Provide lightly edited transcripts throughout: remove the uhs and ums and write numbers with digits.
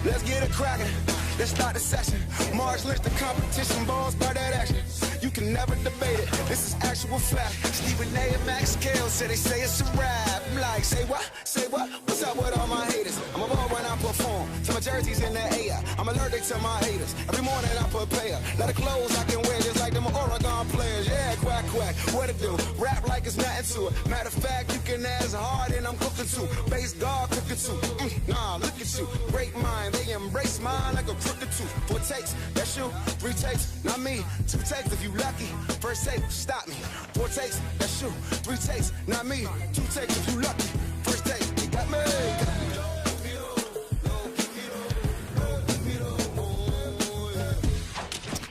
Let's get it cracking. Let's start the session. March Lynch, the competition, balls by that action. You can never debate it. This is actual fact. Stephen A. and Max Kale said they say it's a rap. I'm like, say what? Say what? What's up with all my haters? I'm a ball when I perform. So my jersey's in the air. I'm allergic to my haters. Every morning I prepare. Let the clothes I can wear just like them Oregon players. Yeah, quack, quack. What it do? Rap like it's nothing to it. Matter of fact, you can ask hard and I'm cooking too. Base guard cooking too. Nah, look at you. Great mind. They embrace mine like a crooked tooth. 4 takes, that's you. 3 takes, not me. 2 takes if you lucky. First take, stop me. 4 takes, that's you. 3 takes, not me. 2 takes if you lucky. First take, you got me.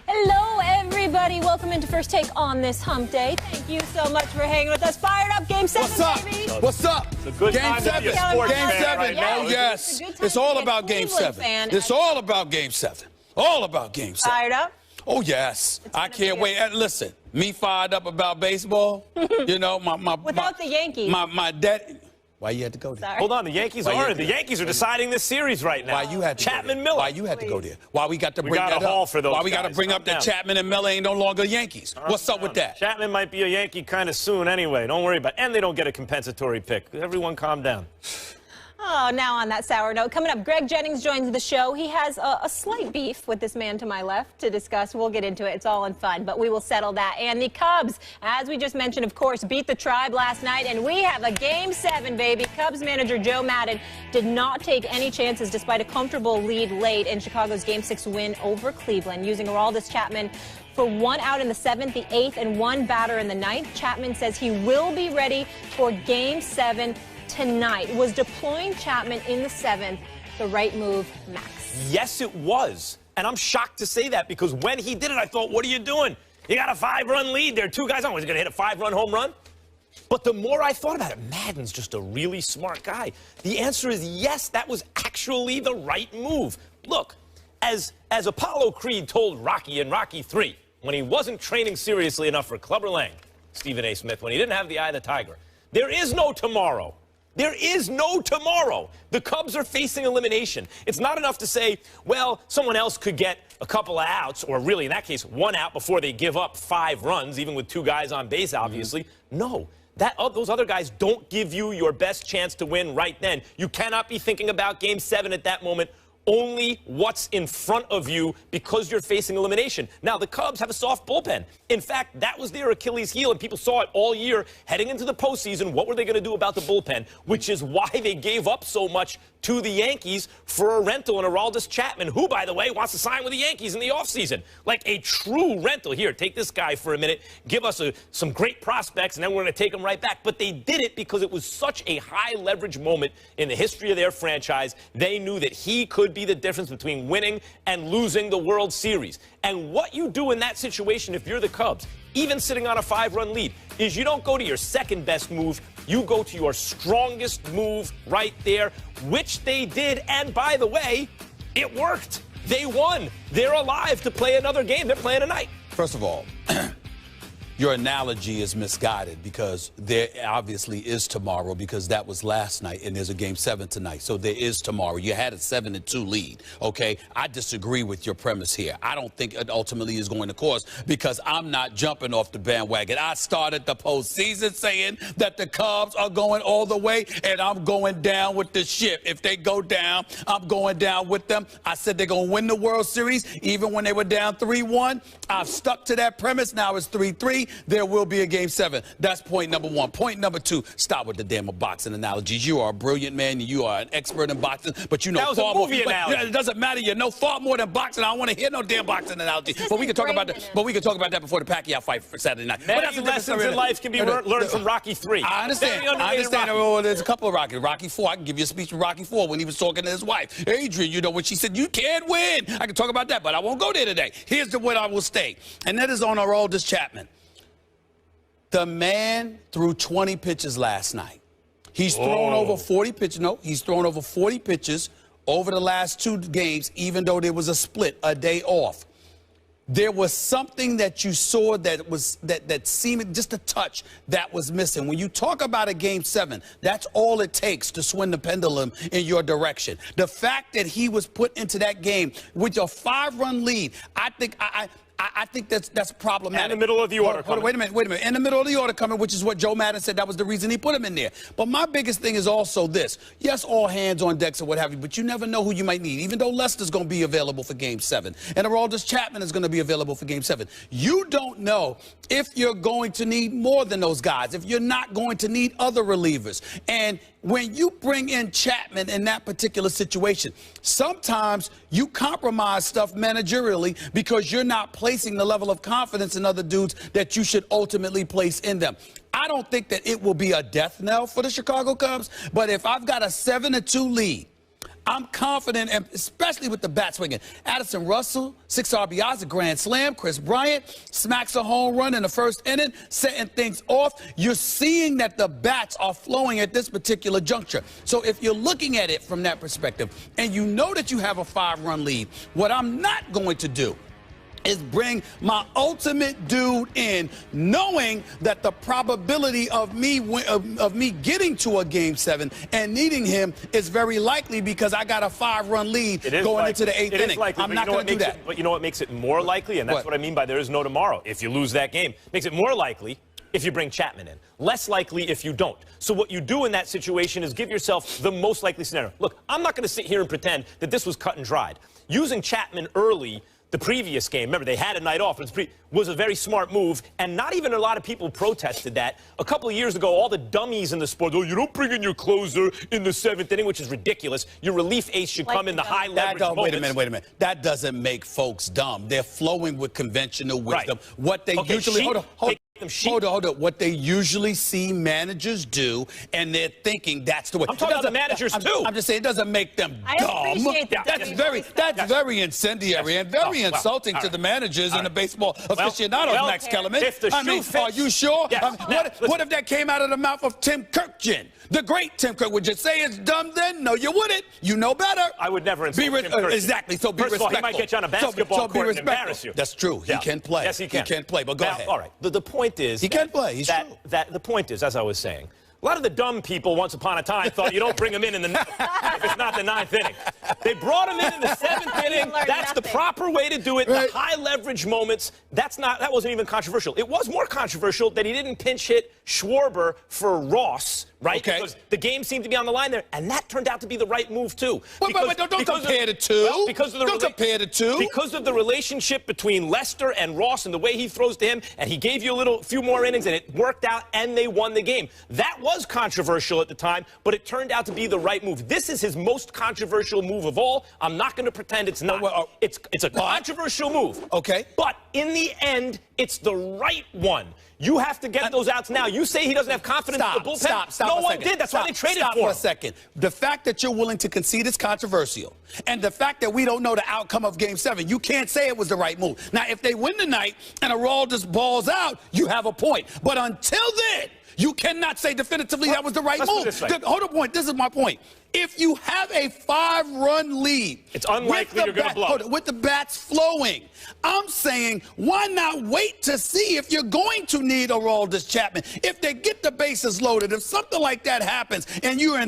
Hello, everybody. Welcome into First Take on this hump day. Thank you so much for hanging with us. Fired up, Game 7, What's up? baby. What's up? It's a good Game time 7. to be a sports Game fan 7. right now. Oh, yes. It's a good time It's all to be a about Game Cleveland 7. fan. It's all about Game 7. All about Game 7. Fired up? Oh, yes. I can't wait. And listen, me fired up about baseball. You know, Without the Yankees. My dad. Why you had to go there? Sorry. Hold on, the Yankees are deciding this series right now. Why you had to Chapman go there? Miller. Why you had to go there? Why we got to bring got that a haul up? for those Why we got to guys. bring Calm up that down. Chapman and Miller ain't no longer Yankees? What's up with that? Chapman might be a Yankee kind of soon anyway. Don't worry about it. And they don't get a compensatory pick. Everyone calm down. Oh, now on that sour note, coming up, Greg Jennings joins the show. He has a slight beef with this man to my left to discuss. We'll get into it. It's all in fun, but we will settle that. And the Cubs, as we just mentioned, of course, beat the Tribe last night, and we have a Game 7, baby. Cubs manager Joe Maddon did not take any chances despite a comfortable lead late in Chicago's Game 6 win over Cleveland, using Aroldis Chapman for 1 out in the 7th, the 8th, and 1 batter in the 9th. Chapman says he will be ready for Game 7 tonight. Was deploying Chapman in the 7th the right move, Max? Yes, it was. And I'm shocked to say that because when he did it, I thought, what are you doing? You got a 5-run lead. There are 2 guys on. Was he going to hit a 5-run home run? But the more I thought about it, Madden's just a really smart guy. The answer is yes, that was actually the right move. Look, as Apollo Creed told Rocky in Rocky 3, when he wasn't training seriously enough for Clubber Lang, Stephen A. Smith, when he didn't have the eye of the tiger, there is no tomorrow. There is no tomorrow. The Cubs are facing elimination. It's not enough to say, well, someone else could get a couple of outs, or really, in that case, 1 out before they give up 5 runs, even with 2 guys on base, obviously. No. Those other guys don't give you your best chance to win right then. You cannot be thinking about Game 7 at that moment. Only what's in front of you because you're facing elimination. Now, the Cubs have a soft bullpen. In fact, that was their Achilles heel, and people saw it all year heading into the postseason. What were they going to do about the bullpen? Which is why they gave up so much to the Yankees for a rental in Aroldis Chapman, who, by the way, wants to sign with the Yankees in the offseason. Like a true rental. Here, take this guy for a minute. Give us some great prospects, and then we're going to take him right back. But they did it because it was such a high-leverage moment in the history of their franchise. They knew that he could be the difference between winning and losing the World Series. And what you do in that situation, if you're the Cubs, even sitting on a 5-run lead, is you don't go to your second best move. You go to your strongest move right there, which they did. And by the way, it worked. They won. They're alive to play another game. They're playing tonight. First of all, your analogy is misguided because there obviously is tomorrow because that was last night and there's a Game 7 tonight. So there is tomorrow. You had a 7-2 lead, okay? I disagree with your premise here. I don't think it ultimately is going to cost because I'm not jumping off the bandwagon. I started the postseason saying that the Cubs are going all the way and I'm going down with the ship. If they go down, I'm going down with them. I said they're going to win the World Series even when they were down 3-1. I've stuck to that premise. Now it's 3-3. There will be a Game 7. That's point number 1. Point number 2, stop with the damn boxing analogies. You are a brilliant man. You are an expert in boxing, but you know far more. It doesn't matter. You know far more than boxing. I don't want to hear no damn boxing analogies. But we can talk about that. But we can talk about that before the Pacquiao fight for Saturday night. Many lessons in life can be learned from Rocky 3. I understand. I understand. Oh, there's a couple of Rocky 4. I can give you a speech from Rocky 4 when he was talking to his wife, Adrian. You know when she said, "You can't win." I can talk about that, but I won't go there today. Here's the what I will stay, and that is on Aroldis Chapman. The man threw 20 pitches last night. He's thrown over 40 pitches. No, he's thrown over 40 pitches over the last 2 games, even though there was a split, a day off. there was something that you saw that seemed just a touch that was missing. When you talk about a Game 7, that's all it takes to swing the pendulum in your direction. The fact that he was put into that game with a 5-run lead, I think that's problematic. In the middle of the order coming. Wait a minute. In the middle of the order coming, which is what Joe Madden said that was the reason he put him in there. But my biggest thing is also this. Yes, all hands on decks or what have you, but you never know who you might need. Even though Lester's going to be available for Game 7 and Aroldis Chapman is going to be available for Game 7, you don't know if you're going to need more than those guys, if you're not going to need other relievers. And when you bring in Chapman in that particular situation, sometimes you compromise stuff managerially because you're not placing the level of confidence in other dudes that you should ultimately place in them. I don't think that it will be a death knell for the Chicago Cubs, but if I've got a 7-2 lead, I'm confident, and especially with the bat swinging. Addison Russell, 6 RBIs, a grand slam. Chris Bryant smacks a home run in the first inning, setting things off. You're seeing that the bats are flowing at this particular juncture. So if you're looking at it from that perspective, and you know that you have a 5-run lead, what I'm not going to do is bring my ultimate dude in, knowing that the probability of me getting to a Game 7 and needing him is very likely because I got a 5-run lead going into the 8th inning. I'm not going to do that. But you know what makes it more likely? And that's what I mean by there is no tomorrow. If you lose that game, makes it more likely if you bring Chapman in. Less likely if you don't. So what you do in that situation is give yourself the most likely scenario. Look, I'm not going to sit here and pretend that this was cut and dried. Using Chapman early the previous game, remember, they had a night off, was a very smart move, and not even a lot of people protested that. A couple of years ago, all the dummies in the sport, you don't bring in your closer in the 7th inning, which is ridiculous. Your relief ace should come in the high leverage moments. Wait a minute. That doesn't make folks dumb. They're flowing with conventional wisdom. Right. What they usually... Hold on. What they usually see managers do, and they're thinking that's the way. I'm talking about the managers, too. I'm just saying it doesn't make them dumb. That's very incendiary and very insulting to the managers and the baseball aficionados, Max Kellerman. Are you sure? Yes. What if that came out of the mouth of Tim Kirkjian? The great Tim Kirk. Would you say it's dumb then? No, you wouldn't. You know better. I would never insult Tim Kirk. Exactly. So be respectful. First of all, he might get you on a basketball court and embarrass you. That's true. He can play. Yes, he can. He can play, but go ahead. All right. The point is... He can play. He's true. The point is, as I was saying, a lot of the dumb people once upon a time thought you don't bring him in the if it's not the 9th inning. They brought him in the 7th inning. That's the proper way to do it. Right. The high leverage moments, that wasn't even controversial. It was more controversial that he didn't pinch hit Schwarber for Ross, right? Okay. Because the game seemed to be on the line there, and that turned out to be the right move, too. But don't compare the two. Well, don't compare the two. Because of the relationship between Lester and Ross and the way he throws to him, and he gave you a few more innings, and it worked out, and they won the game. That was controversial at the time, but it turned out to be the right move. This is his most controversial move of all. I'm not going to pretend it's not. It's a controversial move. Okay. But in the end, it's the right one. You have to get those outs now. You say he doesn't have confidence in the bullpen. Stop no one did. That's why they traded for him. Stop for a second. The fact that you're willing to concede is controversial. And the fact that we don't know the outcome of Game 7, you can't say it was the right move. Now, if they win tonight and Aroldis balls out, you have a point. But until then, you cannot say definitively that was the right move. Hold on, point. This is my point. If you have a 5-run lead, it's unlikely you're going to blow it. With the bats flowing, I'm saying, why not wait to see if you're going to need Aroldis Chapman? If they get the bases loaded, if something like that happens, and you're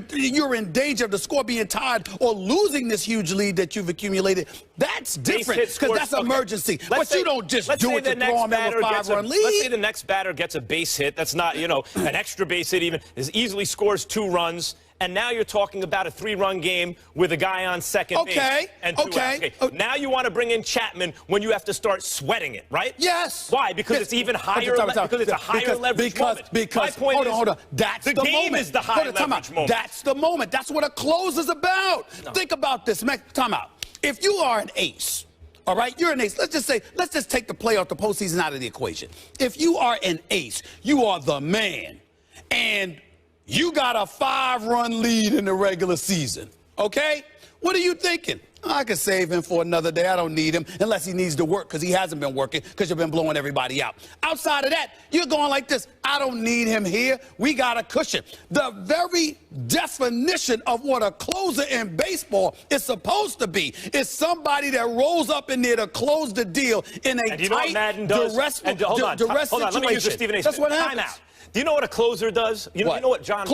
in danger of the score being tied or losing this huge lead that you've accumulated, that's different because that's emergency. But you don't just do it to throw them in a 5-run lead. Let's say the next batter gets a base hit. That's not, an extra base hit even. Easily scores 2 runs. And now you're talking about a 3-run game with a guy on second base and 2 outs. Okay. Now you want to bring in Chapman when you have to start sweating it, right? Yes. Why? Because it's even higher. Because it's a higher leverage moment. My point hold on. That's the moment. The game is the high leverage moment. That's the moment. That's what a close is about. No. Think about this. Time out. If you are an ace, all right, you're an ace. Let's just take the playoff, the postseason out of the equation. If you are an ace, you are the man, and you got a 5-run lead in the regular season, okay? What are you thinking? I could save him for another day. I don't need him unless he needs to work because he hasn't been working because you've been blowing everybody out. Outside of that, you're going like this. I don't need him here. We got a cushion. The very definition of what a closer in baseball is supposed to be is somebody that rolls up in there to close the deal in a tight, duress situation. Let me use the Stephen A. That's what happens. Time out. Do you know what a closer does? You know what Joe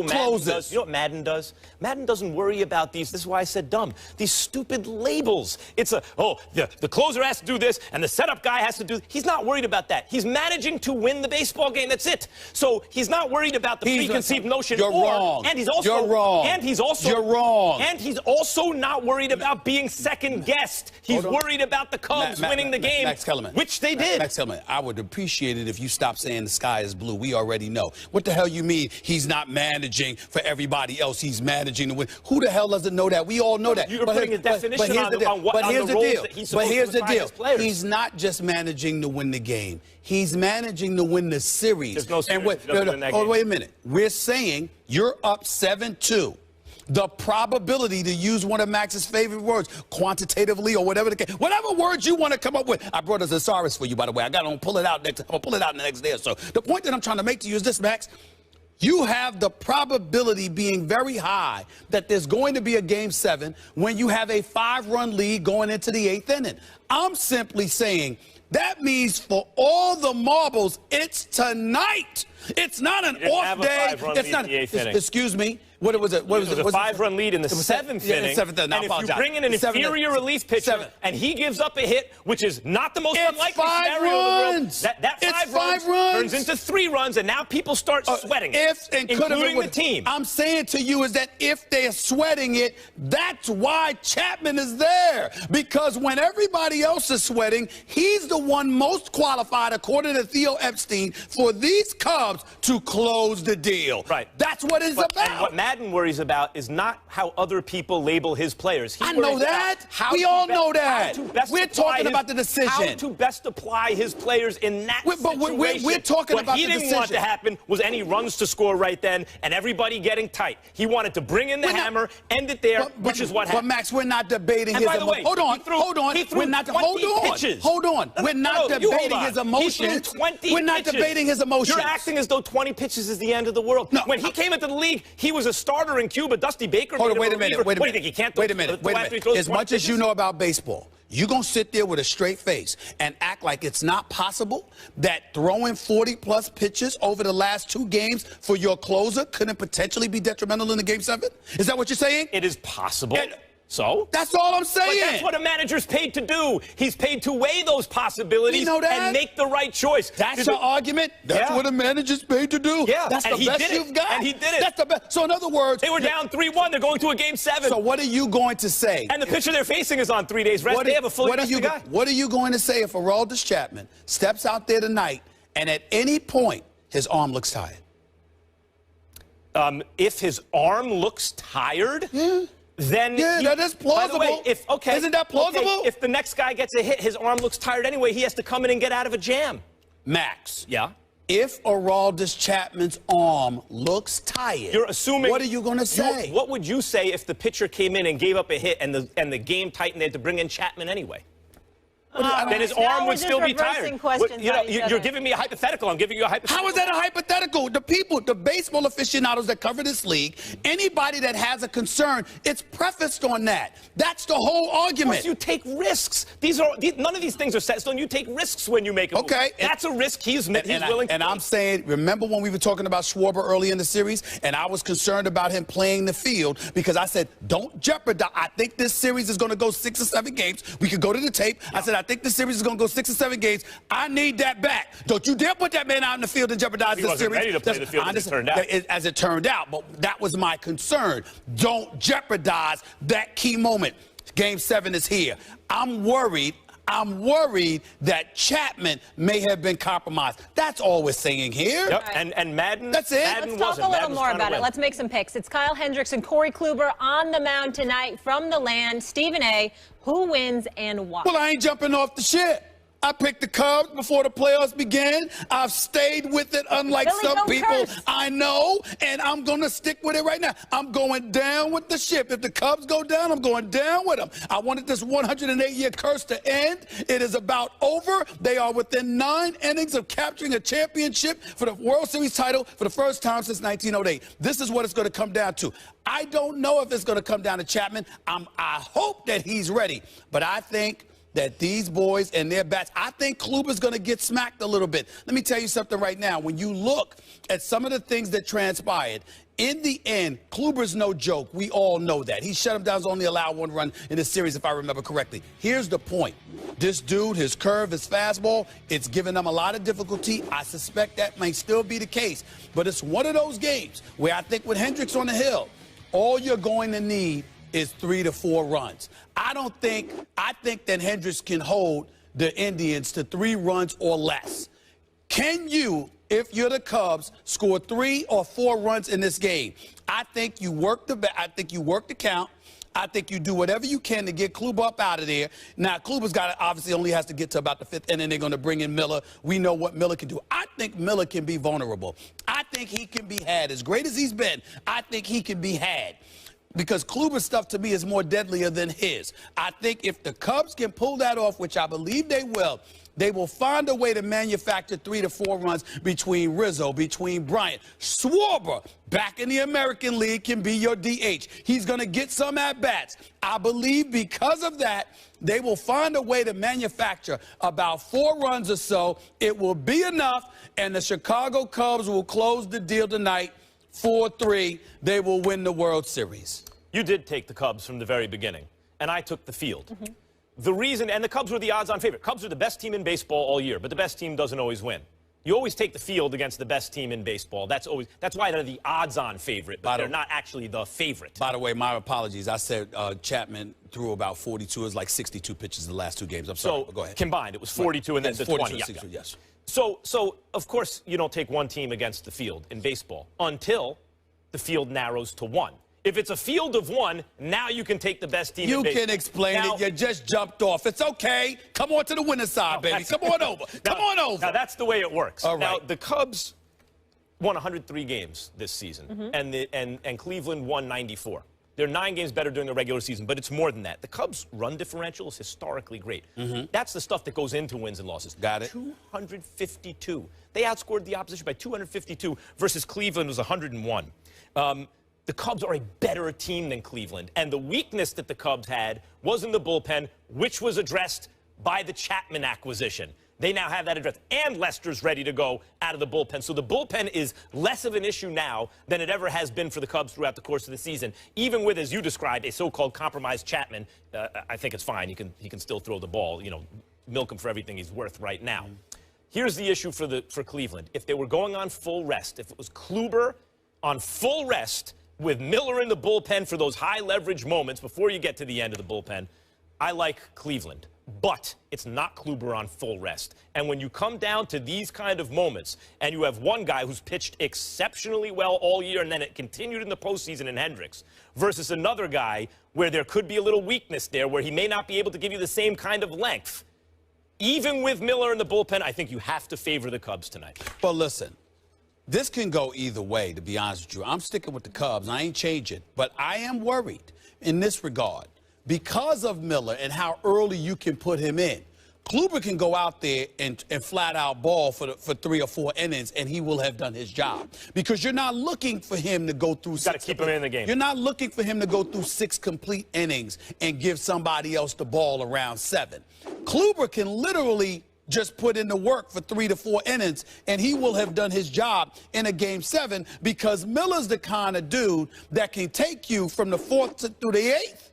Madden does? You know what Madden does? Madden doesn't worry about these. This is why I said dumb. These stupid labels. It's the closer has to do this and the setup guy has to do. He's not worried about that. He's managing to win the baseball game. That's it. So he's not worried about the preconceived notion. You're wrong. And he's also you're wrong. And he's also you're wrong. And he's also not worried about being second guessed. He's worried about the Cubs winning the game, Max Kellerman, which they did. Max Kellerman, I would appreciate it if you stopped saying the sky is blue. We already know. What the hell you mean he's not managing for everybody else? He's managing to win. Who the hell doesn't know that? We all know that. You're putting a definition on the roles that he's supposed to define as players. He's not just managing to win the game. He's managing to win the series. There's no series. Wait a minute. We're saying you're up 7-2. The probability, to use one of Max's favorite words, quantitatively or whatever the case, whatever words you want to come up with. I brought a thesaurus for you, by the way. I got to pull it out next. I'll pull it out in the next day or so. The point that I'm trying to make to you is this, Max. You have the probability being very high that there's going to be a Game 7 when you have a 5-run lead going into the 8th inning. I'm simply saying that means for all the marbles, it's tonight. It's not an off day. It's not. Excuse me. What was it? It was a 5-run lead in the 7th inning. And if you bring in an inferior relief pitcher and he gives up a hit, which is not the most unlikely scenario in the world, that 5 runs turns into 3 runs, and now people start sweating it, including the team. I'm saying to you is that if they're sweating it, that's why Chapman is there. Because when everybody else is sweating, he's the one most qualified, according to Theo Epstein, for these Cubs to close the deal. Right. That's what it's about. And what Madden worries about is not how other people label his players. I know that. We all know that. We're talking about the decision. How to best apply his players in that situation. We're talking about the decision. What he didn't want to happen was any runs to score right then and everybody getting tight. He wanted to bring in the hammer, end it there, which is what happened. But Max, we're not debating his emotions. Hold on. We're not. Hold on. We're not debating his emotions. We're not debating his emotions. You're acting as though 20 pitches is the end of the world. No. When he came into the league, he was a starter in Cuba. Dusty Baker. Hold on, wait a minute. What do you think? He can't. Wait a minute. As much as you know about baseball, you're going to sit there with a straight face and act like it's not possible that throwing 40-plus pitches over the last 2 games for your closer couldn't potentially be detrimental in the Game 7? Is that what you're saying? It is possible. So? That's all I'm saying. But that's what a manager's paid to do. He's paid to weigh those possibilities and make the right choice. That's your argument? That's what a manager's paid to do? Yeah. That's the best you've got? And he did it. That's the best. So in other words... They were down 3-1. They're going to a Game 7. So what are you going to say? And the pitcher they're facing is on 3 days rest. They have a fully rested guy. What are you going to say if Aroldis Chapman steps out there tonight and at any point his arm looks tired? If his arm looks tired... Yeah. Then that is plausible. By the way, isn't that plausible? Okay, if the next guy gets a hit, his arm looks tired anyway. He has to come in and get out of a jam. Max. Yeah. If Aroldis Chapman's arm looks tired, you're assuming. What are you going to say? What would you say if the pitcher came in and gave up a hit and the game tightened? They had to bring in Chapman anyway. Then his arm would still be tired. You're giving me a hypothetical. I'm giving you a hypothetical. How is that a hypothetical? The baseball aficionados that cover this league, anybody that has a concern, it's prefaced on that. That's the whole argument. Of course you take risks. None of these things are set in stone. You take risks when you make a move. Okay. That's a risk he's willing to take. And I'm saying, remember when we were talking about Schwarber early in the series, and I was concerned about him playing the field because I said, don't jeopardize. I think this series is going to go 6 or 7 games. We could go to the tape. I said, I think the series is going to go 6 or 7 games. I need that back. Don't you dare put that man out in the field and jeopardize this series. He wasn't ready to play the field as it turned out. But that was my concern. Don't jeopardize that key moment. Game 7 is here. I'm worried that Chapman may have been compromised. That's all we're saying here. Yep. And Madden. That's it. Let's talk a little more about it. Let's make some picks. It's Kyle Hendricks and Corey Kluber on the mound tonight from the land. Stephen A., who wins and why? Well, I ain't jumping off the ship. I picked the Cubs before the playoffs began. I've stayed with it, unlike Billy, some don't people. curse. I know, and I'm going to stick with it right now. I'm going down with the ship. If the Cubs go down, I'm going down with them. I wanted this 108-year curse to end. It is about over. They are within 9 innings of capturing a championship for the World Series title for the first time since 1908. This is what it's going to come down to. I don't know if it's going to come down to Chapman. I hope that he's ready, but I think that these boys and their bats, I think Kluber's going to get smacked a little bit. Let me tell you something right now. When you look at some of the things that transpired, in the end, Kluber's no joke. We all know that. He shut him down, only allowed 1 run in the series, if I remember correctly. Here's the point. This dude, his curve, his fastball, it's given him a lot of difficulty. I suspect that may still be the case. But it's one of those games where I think with Hendricks on the hill, all you're going to need is 3 to 4 runs. I think that Hendricks can hold the Indians to 3 runs or less. Can you, if you're the Cubs, score 3 or 4 runs in this game? I think you work the count. I think you do whatever you can to get Kluber up out of there. Now, Kluber's obviously only has to get to about the 5th inning. They're going to bring in Miller. We know what Miller can do. I think Miller can be vulnerable. I think he can be had. As great as he's been, I think he can be had. Because Kluber's stuff, to me, is more deadlier than his. I think if the Cubs can pull that off, which I believe they will find a way to manufacture 3 to 4 runs between Rizzo, between Bryant. Schwarber, back in the American League, can be your DH. He's going to get some at-bats. I believe because of that, they will find a way to manufacture about 4 runs or so. It will be enough, and the Chicago Cubs will close the deal tonight 4-3. They will win the World Series. You did take the Cubs from the very beginning, and I took the field. The reason, and the Cubs were the odds-on favorite. Cubs are the best team in baseball all year, but the best team doesn't always win. You always take the field against the best team in baseball. That's why they're the odds-on favorite, but they're not actually the favorite. By the way, my apologies. I said Chapman threw about 42. It was like 62 pitches in the last 2 games. I'm sorry. So go ahead. Combined, it was 42 and then the 20. Yes. So, of course, you don't take one team against the field in baseball until the field narrows to 1. If it's a field of 1, now you can take the best team in baseball. You can explain it. You just jumped off. It's okay. Come on to the winner's side, baby. Come on over. Come on over. Now, that's the way it works. All right. Now, the Cubs won 103 games this season, and Cleveland won 94. They're 9 games better during the regular season, but it's more than that. The Cubs' run differential is historically great. That's the stuff that goes into wins and losses. Got it. 252. They outscored the opposition by 252 versus Cleveland was 101. The Cubs are a better team than Cleveland, and the weakness that the Cubs had was in the bullpen, which was addressed by the Chapman acquisition. They now have that addressed, and Lester's ready to go out of the bullpen. So the bullpen is less of an issue now than it ever has been for the Cubs throughout the course of the season. Even with, as you described, a so-called compromised Chapman, I think it's fine. He can still throw the ball. You know, milk him for everything he's worth right now. Here's the issue for Cleveland. If they were going on full rest, if it was Kluber on full rest with Miller in the bullpen for those high-leverage moments before you get to the end of the bullpen, I like Cleveland. But it's not Kluber on full rest. And when you come down to these kind of moments, and you have one guy who's pitched exceptionally well all year, and then it continued in the postseason in Hendricks, versus another guy where there could be a little weakness there, where he may not be able to give you the same kind of length, even with Miller in the bullpen, I think you have to favor the Cubs tonight. Well, listen. This can go either way, to be honest with you. I'm sticking with the Cubs. I ain't changing. But I am worried in this regard. Because of Miller and how early you can put him in, Kluber can go out there and flat out ball for 3 or 4 innings, and he will have done his job. Because you're not looking for him to go through 6. Got to keep him in the game. You're not looking for him to go through 6 complete innings and give somebody else the ball around 7. Kluber can literally just put in the work for 3 to 4 innings, and he will have done his job in a Game 7 because Miller's the kind of dude that can take you from the 4th through the 8th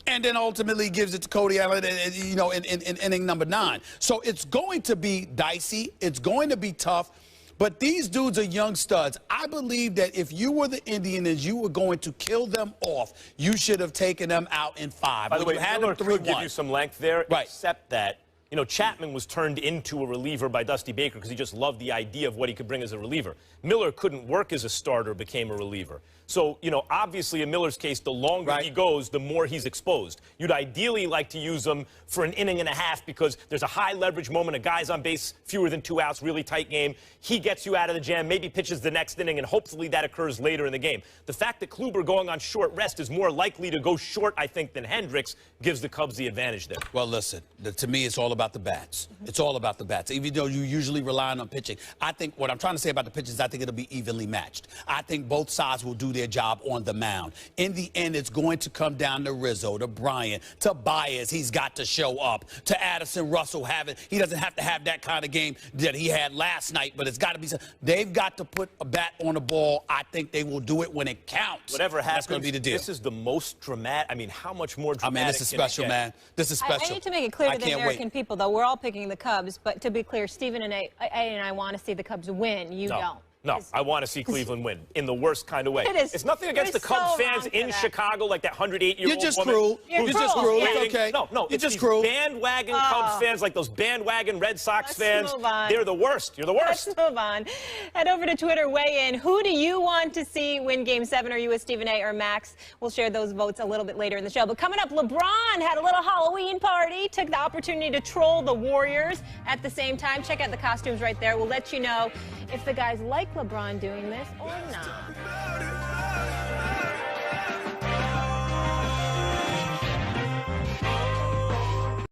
and then ultimately gives it to Cody Allen, you know, in inning number 9. So it's going to be dicey. It's going to be tough. But these dudes are young studs. I believe that if you were the Indians, you were going to kill them off. You should have taken them out in 5. By the way, Miller could give you some length there, right, except that, you know, Chapman was turned into a reliever by Dusty Baker because he just loved the idea of what he could bring as a reliever. Miller couldn't work as a starter, became a reliever. So, you know, obviously in Miller's case, the longer he goes, the more he's exposed. You'd ideally like to use him for an inning and a half because there's a high leverage moment. A guy's on base, fewer than 2 outs, really tight game. He gets you out of the jam, maybe pitches the next inning, and hopefully that occurs later in the game. The fact that Kluber going on short rest is more likely to go short, I think, than Hendricks gives the Cubs the advantage there. Well, listen, to me, it's all about the bats. It's all about the bats. Even though you usually rely on pitching, I think what I'm trying to say about the pitchers, I think it'll be evenly matched. I think both sides will do their job on the mound. In the end, it's going to come down to Rizzo, to Bryant, to Baez. He's got to show up. To Addison Russell, he doesn't have to have that kind of game that he had last night, but it's got to be. They've got to put a bat on the ball. I think they will do it when it counts. Whatever happens, that's going to be the deal. This is the most dramatic. I mean, how much more dramatic? I mean, this is special, man. This is special. I need to make it clear to the American people, though. We're all picking the Cubs, but to be clear, Stephen and I want to see the Cubs win. You don't. No, I want to see Cleveland win in the worst kind of way. It's nothing against the Cubs fans in Chicago, like that 108-year-old woman. You're just cruel. You're just cruel. It's okay. No, you're just cruel. Bandwagon Cubs fans, like those bandwagon Red Sox fans. They're the worst. You're the worst. Let's move on. Head over to Twitter, weigh in. Who do you want to see win Game 7? Are you with Stephen A. or Max? We'll share those votes a little bit later in the show. But coming up, LeBron had a little Halloween party, took the opportunity to troll the Warriors at the same time. Check out the costumes right there. We'll let you know if the guys like LeBron doing this or not.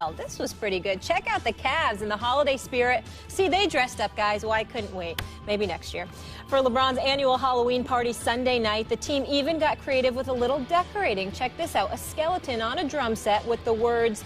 Well, this was pretty good. Check out the Cavs in the holiday spirit. See, they dressed up, guys. Why couldn't wait? Maybe next year. For LeBron's annual Halloween party Sunday night, the team even got creative with a little decorating. Check this out. A skeleton on a drum set with the words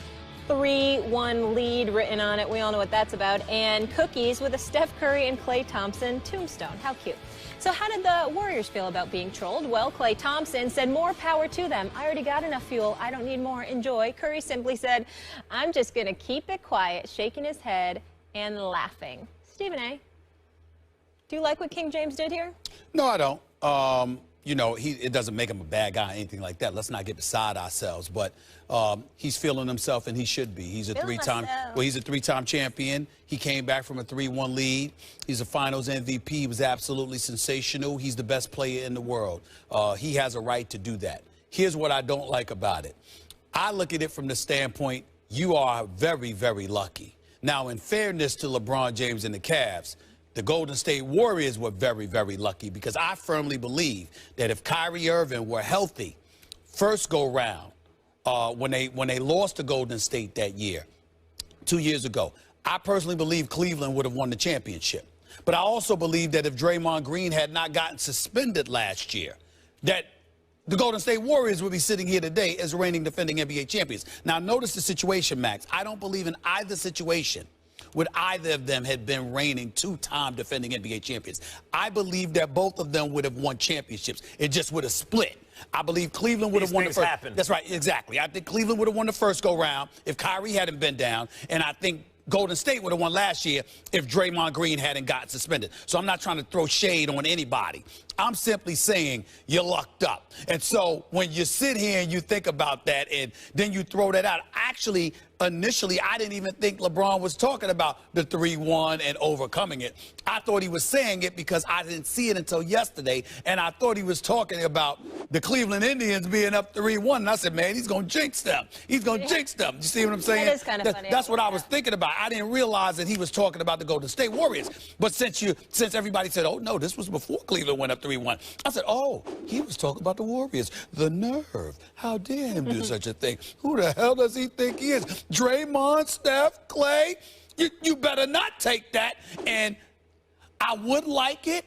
3-1 lead written on it. We all know what that's about. And cookies with a Steph Curry and Klay Thompson tombstone. How cute. So how did the Warriors feel about being trolled? Well, Klay Thompson said more power to them. I already got enough fuel. I don't need more. Enjoy. Curry simply said, I'm just going to keep it quiet, shaking his head and laughing. Stephen A., do you like what King James did here? No, I don't. You know, it doesn't make him a bad guy or anything like that. Let's not get beside ourselves. But he's feeling himself, and he should be. He's a three-time champion. He came back from a 3-1 lead. He's a Finals MVP. He was absolutely sensational. He's the best player in the world. He has a right to do that. Here's what I don't like about it. I look at it from the standpoint, you are very, very lucky. Now, in fairness to LeBron James and the Cavs, the Golden State Warriors were very, very lucky because I firmly believe that if Kyrie Irving were healthy, first go round, when they lost to Golden State that year, 2 years ago, I personally believe Cleveland would have won the championship. But I also believe that if Draymond Green had not gotten suspended last year, that the Golden State Warriors would be sitting here today as reigning defending NBA champions. Now, notice the situation, Max. I don't believe in either situation would either of them have been reigning two-time defending NBA champions. I believe that both of them would have won championships. It just would have split. I believe Cleveland would have won the first. Happen. That's right, exactly. I think Cleveland would have won the first go-round if Kyrie hadn't been down, and I think Golden State would have won last year if Draymond Green hadn't gotten suspended. So I'm not trying to throw shade on anybody. I'm simply saying you lucked up. And so when you sit here and you think about that and then you throw that out, actually, initially, I didn't even think LeBron was talking about the 3-1 and overcoming it. I thought he was saying it because I didn't see it until yesterday, and I thought he was talking about the Cleveland Indians being up 3-1. And I said, man, he's going to jinx them. He's going to jinx them. You see what I'm saying? That is kind of funny. That's what I was thinking about. I didn't realize that he was talking about the Golden State Warriors. But since everybody said, oh, no, this was before Cleveland went up 3-1, I said, oh, he was talking about the Warriors. The nerve. How dare him do such a thing? Who the hell does he think he is? Draymond, Steph, Klay? You better not take that. And I would like it,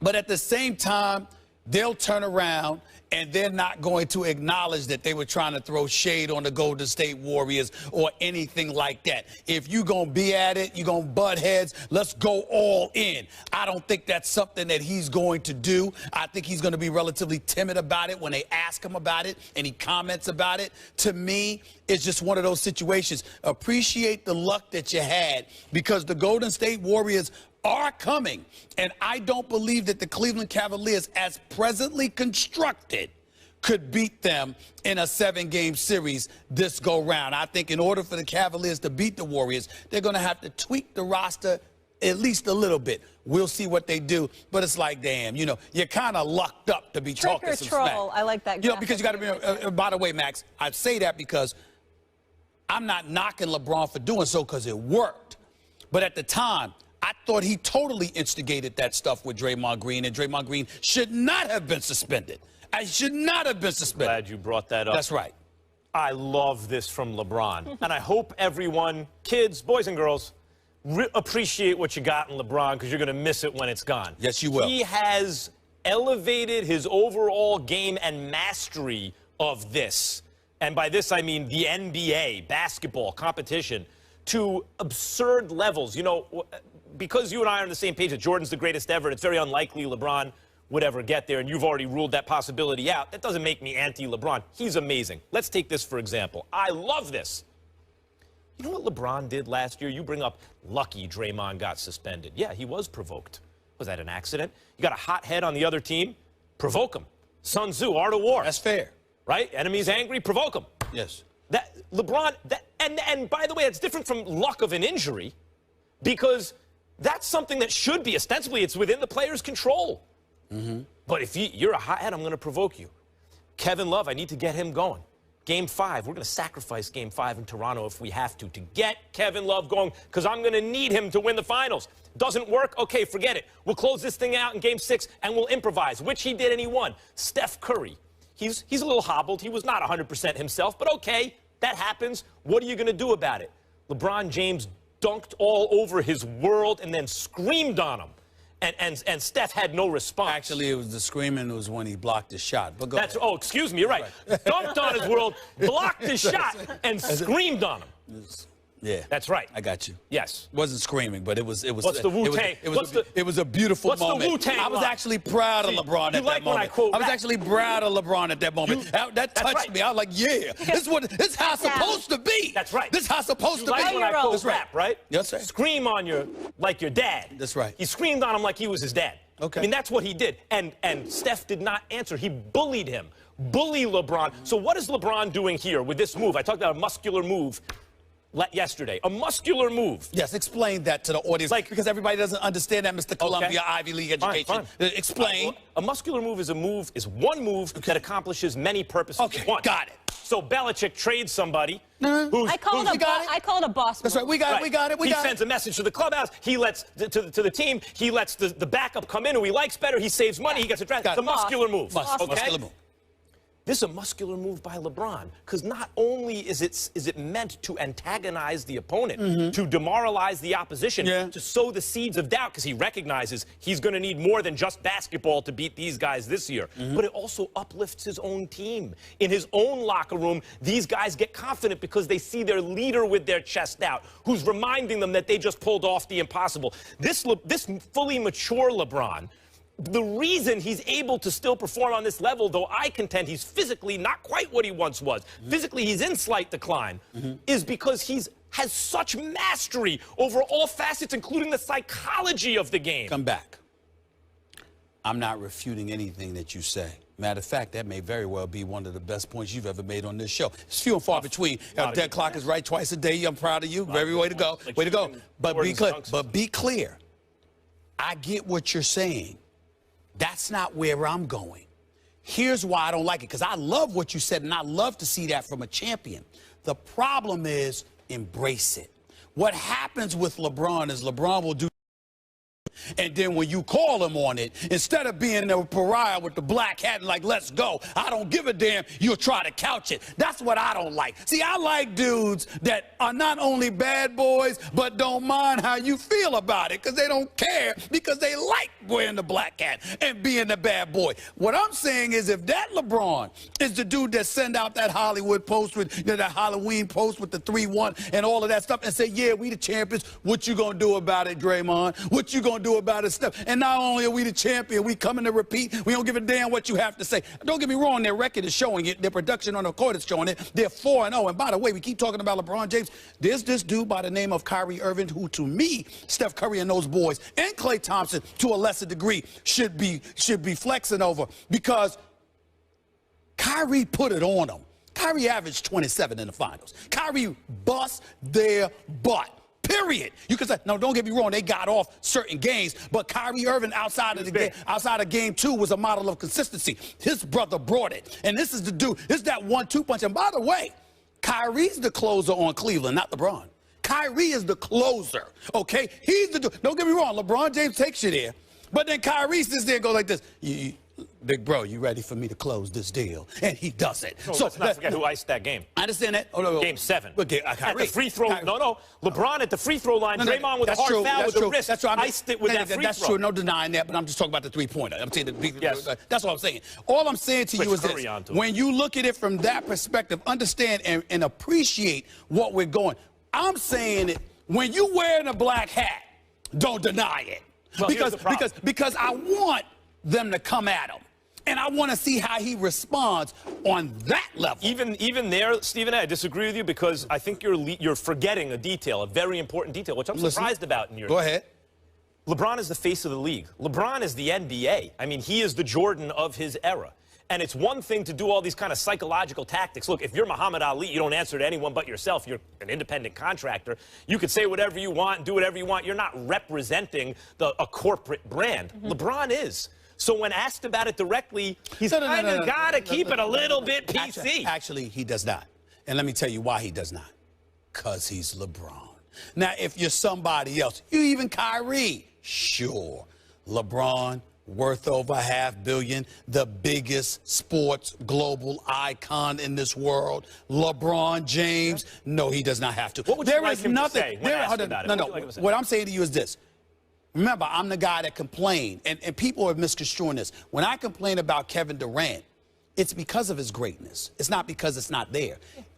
but at the same time, they'll turn around and they're not going to acknowledge that they were trying to throw shade on the Golden State Warriors or anything like that. If you're going to be at it, you're going to butt heads, let's go all in. I don't think that's something that he's going to do. I think he's going to be relatively timid about it when they ask him about it and he comments about it. To me, it's just one of those situations. Appreciate the luck that you had because the Golden State Warriors are coming, and I don't believe that the Cleveland Cavaliers, as presently constructed, could beat them in a 7-game series this go-round. I think in order for the Cavaliers to beat the Warriors, they're going to have to tweak the roster at least a little bit. We'll see what they do, but it's like, damn, you know, you're kind of lucked up to be talking some smack. I like that. You know, because you got to be, by the way, Max, I say that because I'm not knocking LeBron for doing so because it worked. But at the time, I thought he totally instigated that stuff with Draymond Green, and Draymond Green should not have been suspended. I should not have been suspended. Glad you brought that up. That's right. I love this from LeBron. And I hope everyone, kids, boys and girls, appreciate what you got in LeBron because you're going to miss it when it's gone. Yes, you will. He has elevated his overall game and mastery of this. And by this, I mean the NBA basketball competition to absurd levels. You know, because you and I are on the same page that Jordan's the greatest ever, it's very unlikely LeBron would ever get there, and you've already ruled that possibility out. That doesn't make me anti-LeBron. He's amazing. Let's take this, for example. I love this. You know what LeBron did last year? You bring up lucky Draymond got suspended. Yeah, he was provoked. Was that an accident? You got a hot head on the other team? Provoke him. Sun Tzu, Art of War. That's fair. Right? Enemy's angry? Provoke him. Yes. That LeBron, and by the way, it's different from luck of an injury because that's something that should be, ostensibly, it's within the player's control. But if you're a hothead, I'm going to provoke you. Kevin Love, I need to get him going. Game 5, we're going to sacrifice Game 5 in Toronto if we have to get Kevin Love going because I'm going to need him to win the finals. Doesn't work? Okay, forget it. We'll close this thing out in Game 6 and we'll improvise, which he did and he won. Steph Curry, he's a little hobbled. He was not 100% himself, but okay, that happens. What are you going to do about it? LeBron James dunked all over his world and then screamed on him. And Steph had no response. Actually, it was the screaming was when he blocked his shot. But go ahead. Oh, excuse me, you're right. Dunked on his world, blocked his shot, and screamed on him. Yeah. That's right. I got you. Yes. Wasn't screaming, but it was. What's the Wu-Tang? It was a beautiful moment. What's the Wu-Tang I was line? actually proud of LeBron at that moment. I was actually proud of LeBron at that moment. That touched me. I was like, yeah, this is how it's supposed to be. That's right. This is how it's supposed to be. Like when I quote rap, right? Yes, sir. Scream on like your dad. That's right. He screamed on him like he was his dad. Okay. I mean, that's what he did. And Steph did not answer. He bullied him. Bully LeBron. So what is LeBron doing here with this move? I talked about a muscular move yesterday. A muscular move. Yes, explain that to the audience. Because everybody doesn't understand that, Mr. Columbia Ivy League education. Fine. Explain. Well, a muscular move is one move that accomplishes many purposes at once. Got it. So Belichick trades somebody I call it a boss move. That's right. We got it. He sends a message to the clubhouse. He lets to the team. He lets the backup come in who he likes better. He saves money. He gets a draft. It's a muscular move. Muscular move. This is a muscular move by LeBron because not only is it meant to antagonize the opponent, to demoralize the opposition, to sow the seeds of doubt because he recognizes he's going to need more than just basketball to beat these guys this year, but it also uplifts his own team. In his own locker room, these guys get confident because they see their leader with their chest out, who's reminding them that they just pulled off the impossible. This fully mature LeBron, the reason he's able to still perform on this level, though I contend he's physically not quite what he once was, physically he's in slight decline, is because has such mastery over all facets, including the psychology of the game. Come back. I'm not refuting anything that you say. Matter of fact, that may very well be one of the best points you've ever made on this show. It's few and far between. Dead clock is right twice a day. I'm proud of you. Very way to go. Way to go. But be clear. I get what you're saying. That's not where I'm going. Here's why I don't like it, because I love what you said, and I love to see that from a champion. The problem is embrace it. What happens with LeBron is LeBron will do, and then when you call him on it, instead of being a pariah with the black hat and like, let's go, I don't give a damn, you'll try to couch it. That's what I don't like. See, I like dudes that are not only bad boys, but don't mind how you feel about it, because they don't care, because they like wearing the black hat and being the bad boy. What I'm saying is, if that LeBron is the dude that send out that Hollywood post with, that Halloween post with the 3-1 and all of that stuff and say, yeah, we the champions, what you gonna do about it, Draymond? What you gonna do about it, stuff? And not only are we the champion, we coming to repeat. We don't give a damn what you have to say. Don't get me wrong, their record is showing it. Their production on the court is showing it. They're 4-0. And by the way, we keep talking about LeBron James. There's this dude by the name of Kyrie Irving, who to me, Steph Curry and those boys, and Klay Thompson to a lesser degree, should be flexing over, because Kyrie put it on them. Kyrie averaged 27 in the finals. Kyrie bust their butt. period. You can say, no, don't get me wrong, they got off certain games, but Kyrie Irving outside of game 2 was a model of consistency. His brother brought it. And this is the dude, this is that 1-2 punch. And by the way, Kyrie's the closer on Cleveland, not LeBron. Kyrie is the closer, okay? He's the dude. Don't get me wrong, LeBron James takes you there, but then Kyrie sits there and goes like this. Big bro, you ready for me to close this deal? And he does it. So let's not forget who iced that game. I understand that. Oh, no. Game 7. Okay, at the free throw. No. LeBron at the free throw line. Draymond with a hard foul with the wrist. That's true. Iced it with that free throw. That's true. No denying that, but I'm just talking about the three-pointer. I'm saying that's what I'm saying. All I'm saying to you is this. When you look at it from that perspective, understand and appreciate what we're going. I'm saying it, when you wearing a black hat, don't deny it. Well, because I want them to come at him. And I want to see how he responds on that level. Even there, Stephen A., I disagree with you because I think you're forgetting a detail, a very important detail, which I'm surprised about in your. Go ahead. LeBron is the face of the league. LeBron is the NBA. I mean, he is the Jordan of his era. And it's one thing to do all these kind of psychological tactics. Look, if you're Muhammad Ali, you don't answer to anyone but yourself. You're an independent contractor. You could say whatever you want and do whatever you want. You're not representing a corporate brand. LeBron is. So when asked about it directly, he's kind of got to keep it a little bit PC. Actually, he does not. And let me tell you why he does not. Because he's LeBron. Now, if you're somebody else, you even Kyrie, sure. LeBron, worth over $500 million, the biggest sports global icon in this world. LeBron James, no, he does not have to. What would you like him to say when asked about it? What I'm saying to you is this. Remember, I'm the guy that complained, and people are misconstruing this. When I complain about Kevin Durant, it's because of his greatness. It's not because it's not there.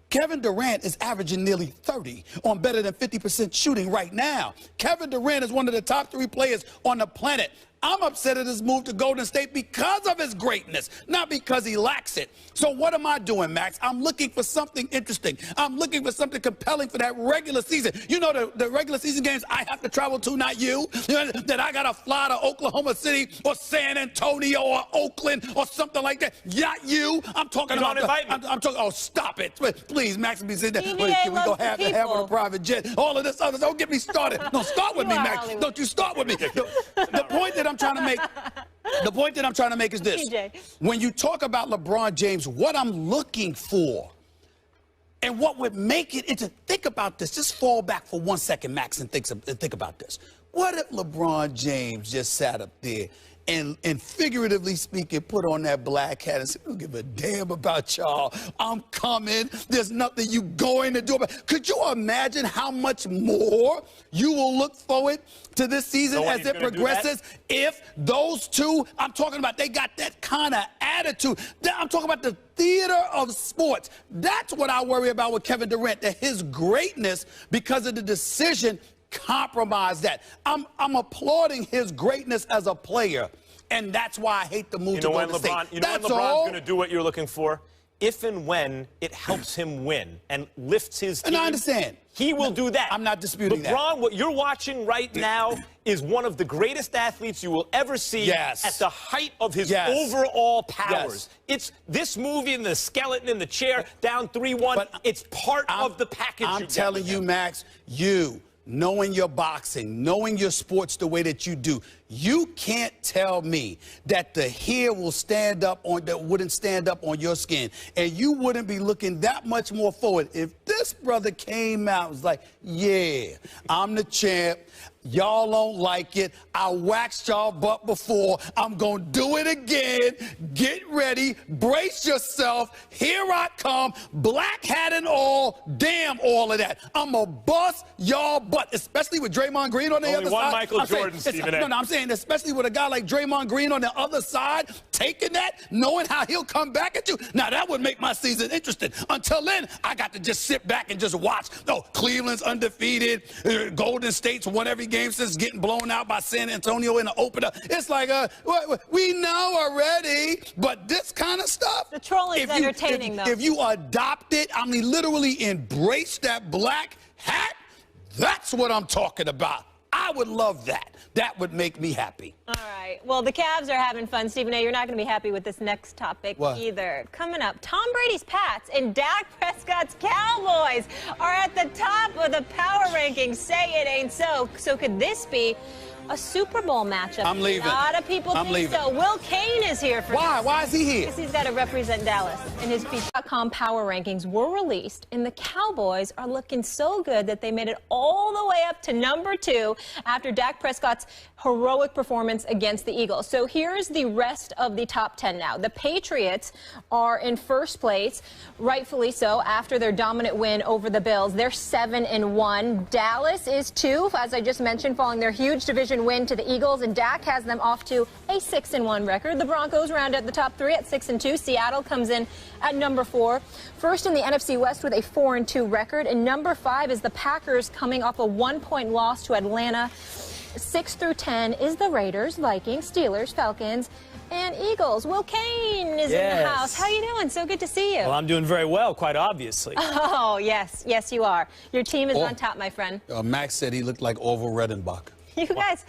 Kevin Durant is averaging nearly 30 on better than 50% shooting right now. Kevin Durant is one of the top 3 players on the planet. I'm upset at his move to Golden State because of his greatness, not because he lacks it. So what am I doing, Max? I'm looking for something interesting. I'm looking for something compelling for that regular season. You know, the regular season games I have to travel to, not you. That I got to fly to Oklahoma City or San Antonio or Oakland or something like that. Not you. I'm talking about I'm talking. Oh, stop it. Please, Max, be sitting there. Can we go have on a private jet? All of this other. Don't get me started. No, start with me, Max. Hollywood. Don't you start with me. The point that I'm trying to make. The point that I'm trying to make is this. TJ. When you talk about LeBron James, what I'm looking for and what would make it, and to think about this, just fall back for 1 second, Max, and think about this. What if LeBron James just sat up there and figuratively speaking, put on that black hat and said, I don't give a damn about y'all. I'm coming. There's nothing you going to do about it. Could you imagine how much more you will look forward to this season as it progresses if those two, I'm talking about, they got that kind of attitude. I'm talking about the theater of sports. That's what I worry about with Kevin Durant, that his greatness, because of the decision, compromise that. I'm applauding his greatness as a player, and that's why I hate the move to Golden State. You know when LeBron's going to do what you're looking for? If and when it helps him win and lifts his team. And I understand. He will do that. I'm not disputing that. LeBron, what you're watching right now is one of the greatest athletes you will ever see at the height of his overall powers. It's this movie and the skeleton in the chair, down 3-1. It's part of the package. I'm telling you, Max, knowing your boxing, knowing your sports the way that you do, you can't tell me that the hair will stand up on, that wouldn't stand up on your skin, and you wouldn't be looking that much more forward if this brother came out and was like, yeah, I'm the champ. Y'all don't like it. I waxed y'all butt before. I'm going to do it again. Get ready. Brace yourself. Here I come. Black hat and all. Damn all of that. I'm going to bust y'all butt, especially with Draymond Green on the other side. Only one Michael Jordan, Stephen A. No, I'm saying especially with a guy like Draymond Green on the other side, taking that, knowing how he'll come back at you. Now, that would make my season interesting. Until then, I got to just sit back and just watch. No, Cleveland's undefeated. Golden State's won every game since getting blown out by San Antonio in the opener. It's like, we know already, but this kind of stuff. The trolling is entertaining, though. If you adopt it, I mean, literally embrace that black hat, that's what I'm talking about. I would love that. That would make me happy. All right. Well, the Cavs are having fun. Stephen A., you're not going to be happy with this next topic either. Coming up, Tom Brady's Pats and Dak Prescott's Cowboys are at the top of the power rankings. Say it ain't so. So could this be a Super Bowl matchup? I'm leaving. A lot of people think so. Will Kane is here for Why? Why is he here? Because he's got to represent Dallas. And his FIFA.com power rankings were released, and the Cowboys are looking so good that they made it all the way up to #2 after Dak Prescott's heroic performance against the Eagles. So here's the rest of the top 10 now. The Patriots are in first place, rightfully so, after their dominant win over the Bills. They're 7-1. Dallas is 2, as I just mentioned, following their huge division win to the Eagles, and Dak has them off to a 6-1 record. The Broncos round out the top 3 at 6-2. Seattle comes in at #4. First in the NFC West with a 4-2 record, and #5 is the Packers, coming off a 1-point loss to Atlanta. 6 through 10 is the Raiders, Vikings, Steelers, Falcons, and Eagles. Will Kane is in the house. How you doing? So good to see you. Well, I'm doing very well, quite obviously. Oh, yes. Yes, you are. Your team is on top, my friend. Max said he looked like Orville Redenbach. You guys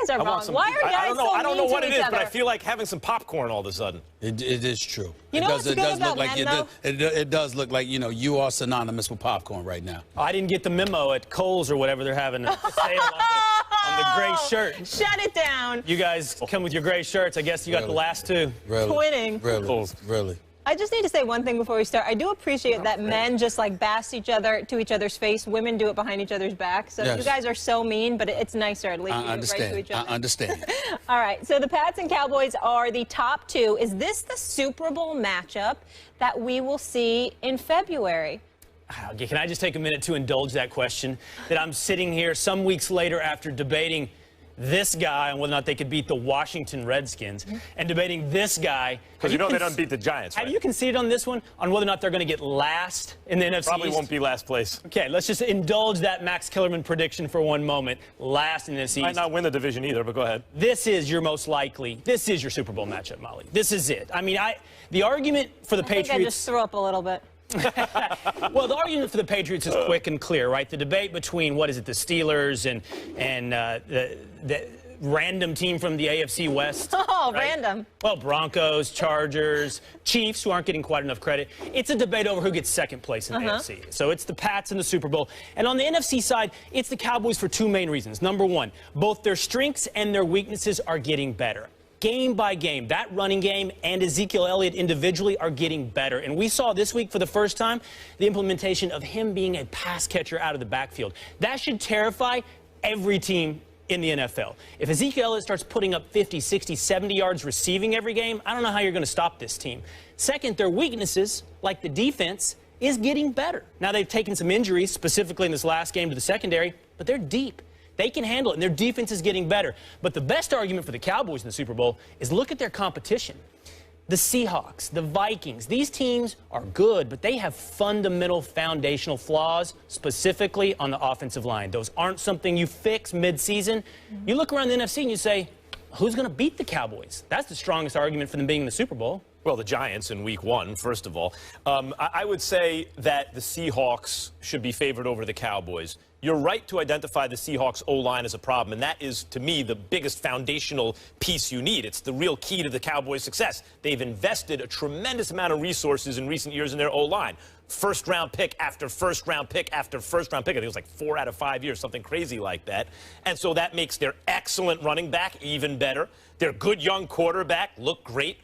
are wrong. Why are you guys so I don't know mean what to it each is, other? but I feel like having some popcorn all of a sudden. It is true. You know what's good about men, though? It does look like, you know, you are synonymous with popcorn right now. I didn't get the memo at Kohl's or whatever they're having a sale on the gray shirt. Shut it down. You guys come with your gray shirts. I guess you got the last two. Really? Twinning. Really? Really? I just need to say one thing before we start. I do appreciate that men just like bash each other to each other's face. Women do it behind each other's back. So you guys are so mean, but it's nicer at least. I understand. Right to each other. I understand. All right. So the Pats and Cowboys are the top 2. Is this the Super Bowl matchup that we will see in February? Okay, can I just take a minute to indulge that question? That I'm sitting here some weeks later after debating this guy on whether or not they could beat the Washington Redskins, and debating this guy. Because you know they don't beat the Giants, right? Have you conceded on this one, on whether or not they're going to get last in the NFC Probably East? won't be last place. Okay, let's just indulge that Max Kellerman prediction for one moment. Last in the NFC East. Might not win the division either, but go ahead. This is your most likely. This is your Super Bowl matchup, Molly. This is it. I mean, the argument for the Patriots. I think I just threw up a little bit. Well, the argument for the Patriots is quick and clear, right? The debate between, what is it, the Steelers and the random team from the AFC West. Oh, right? random. Well, Broncos, Chargers, Chiefs, who aren't getting quite enough credit. It's a debate over who gets second place in the AFC. So it's the Pats in the Super Bowl. And on the NFC side, it's the Cowboys for 2 main reasons. Number 1, both their strengths and their weaknesses are getting better. Game by game, that running game and Ezekiel Elliott individually are getting better. And we saw this week for the first time the implementation of him being a pass catcher out of the backfield. That should terrify every team in the NFL. If Ezekiel Elliott starts putting up 50, 60, 70 yards receiving every game, I don't know how you're going to stop this team. Second, their weaknesses, like the defense, is getting better. Now, they've taken some injuries, specifically in this last game to the secondary, but they're deep. They can handle it, and their defense is getting better. But the best argument for the Cowboys in the Super Bowl is look at their competition. The Seahawks, the Vikings, these teams are good, but they have fundamental foundational flaws, specifically on the offensive line. Those aren't something you fix mid-season. You look around the NFC and you say, who's going to beat the Cowboys? That's the strongest argument for them being in the Super Bowl. Well, the Giants in week 1, first of all. I would say that the Seahawks should be favored over the Cowboys. You're right to identify the Seahawks O-line as a problem, and that is, to me, the biggest foundational piece you need. It's the real key to the Cowboys' success. They've invested a tremendous amount of resources in recent years in their O-line. First-round pick after first-round pick after first-round pick. I think it was like 4 out of 5 years, something crazy like that. And so that makes their excellent running back even better. Their good young quarterback look great.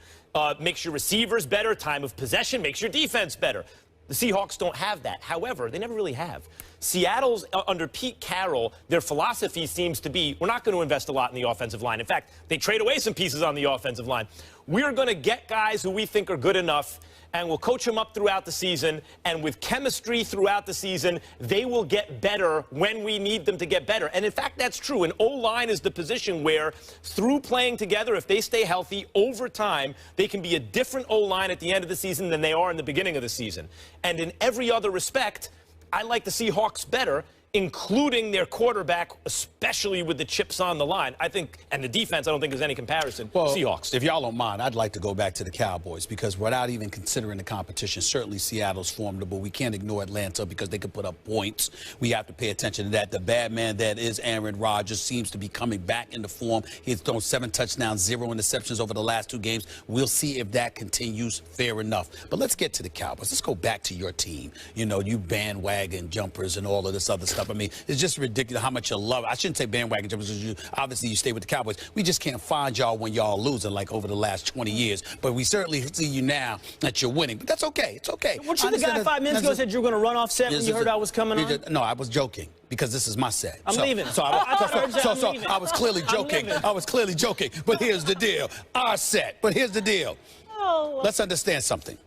Makes your receivers better. Time of possession makes your defense better. The Seahawks don't have that. However, they never really have. Seattle's, under Pete Carroll, their philosophy seems to be, we're not going to invest a lot in the offensive line. In fact, they trade away some pieces on the offensive line. We're going to get guys who we think are good enough, and we'll coach them up throughout the season. And with chemistry throughout the season, they will get better when we need them to get better. And in fact, that's true. An O-line is the position where, through playing together, if they stay healthy over time, they can be a different O-line at the end of the season than they are in the beginning of the season. And in every other respect, I like the Seahawks better. including their quarterback, especially with the chips on the line. I think, and the defense, I don't think there's any comparison. Well, Seahawks. If y'all don't mind, I'd like to go back to the Cowboys because without even considering the competition, certainly Seattle's formidable. We can't ignore Atlanta because they can put up points. We have to pay attention to that. The bad man that is Aaron Rodgers seems to be coming back into form. He's thrown 7 touchdowns, 0 interceptions over the last 2 games. We'll see if that continues. Fair enough. But let's get to the Cowboys. Let's go back to your team. You know, you bandwagon jumpers and all of this other stuff. I mean, it's just ridiculous how much you love it. I shouldn't say bandwagon jumpers because obviously you stay with the Cowboys. We just can't find y'all when y'all are losing like over the last 20 years. But we certainly see you now that you're winning. But that's okay. It's okay. Weren't you the guy 5 minutes ago said you were going to run off set when you heard I was coming on? No, I was joking because this is my set. I'm leaving. So I was clearly joking. I was clearly joking. But here's the deal. Our set. But here's the deal. Oh. Let's understand something.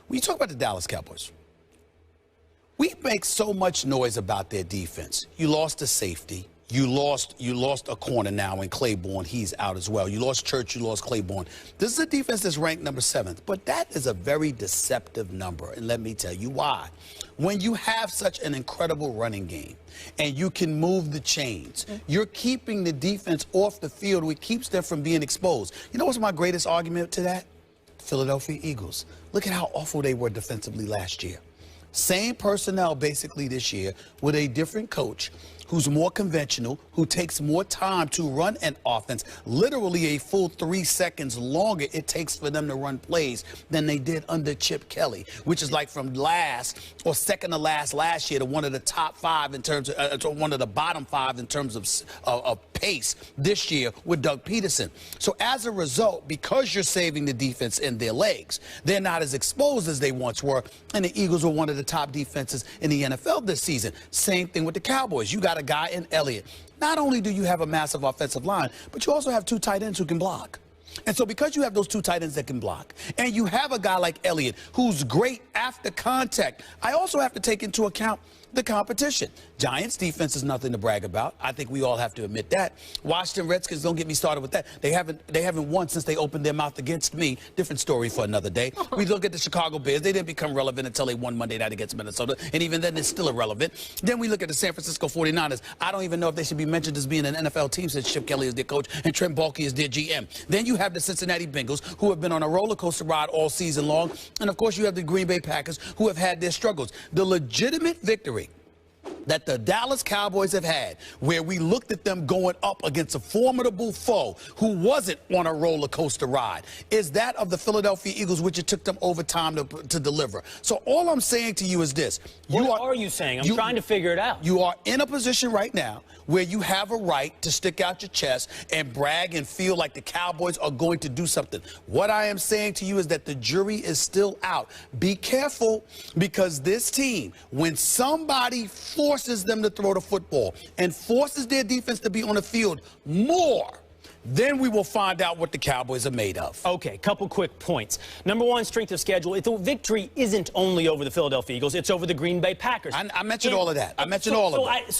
When you talk about the Dallas Cowboys, we make so much noise about their defense. You lost a safety. You lost a corner now in Claiborne. He's out as well. You lost Church. You lost Claiborne. This is a defense that's ranked number 7th. But that is a very deceptive number. And let me tell you why. When you have such an incredible running game and you can move the chains, you're keeping the defense off the field, which keeps them from being exposed. You know what's my greatest argument to that? Philadelphia Eagles. Look at how awful they were defensively last year. Same personnel basically this year with a different coach who's more conventional, who takes more time to run an offense, literally a full 3 seconds longer it takes for them to run plays than they did under Chip Kelly, which is like from last or second to last year to one of the top 5 in terms of, to one of the bottom 5 in terms of pace this year with Doug Peterson. So as a result, because you're saving the defense in their legs, they're not as exposed as they once were, and the Eagles were one of the top defenses in the NFL this season. Same thing with the Cowboys. You got a guy in Elliott. Not only do you have a massive offensive line, but you also have 2 tight ends who can block. And so because you have those 2 tight ends that can block, and you have a guy like Elliott who's great after contact, I also have to take into account the competition. Giants defense is nothing to brag about. I think we all have to admit that. Washington Redskins, don't get me started with that. They haven't won since they opened their mouth against me. Different story for another day. We look at the Chicago Bears. They didn't become relevant until they won Monday night against Minnesota, and even then it's still irrelevant. Then we look at the San Francisco 49ers. I don't even know if they should be mentioned as being an NFL team since Chip Kelly is their coach and Trent Baalke is their GM. Then you have the Cincinnati Bengals, who have been on a roller coaster ride all season long. And of course you have the Green Bay Packers, who have had their struggles. The legitimate victory that the Dallas Cowboys have had, where we looked at them going up against a formidable foe who wasn't on a roller coaster ride, is that of the Philadelphia Eagles, which it took them overtime to deliver. So all I'm saying to you is this. What are you saying? I'm trying to figure it out. You are in a position right now where you have a right to stick out your chest and brag and feel like the Cowboys are going to do something. What I am saying to you is that the jury is still out. Be careful, because this team, when somebody forces them to throw the football and forces their defense to be on the field more, then we will find out what the Cowboys are made of. Okay, couple quick points. Number 1, strength of schedule. The victory isn't only over the Philadelphia Eagles, it's over the Green Bay Packers. I mentioned all of that. I mentioned all of that.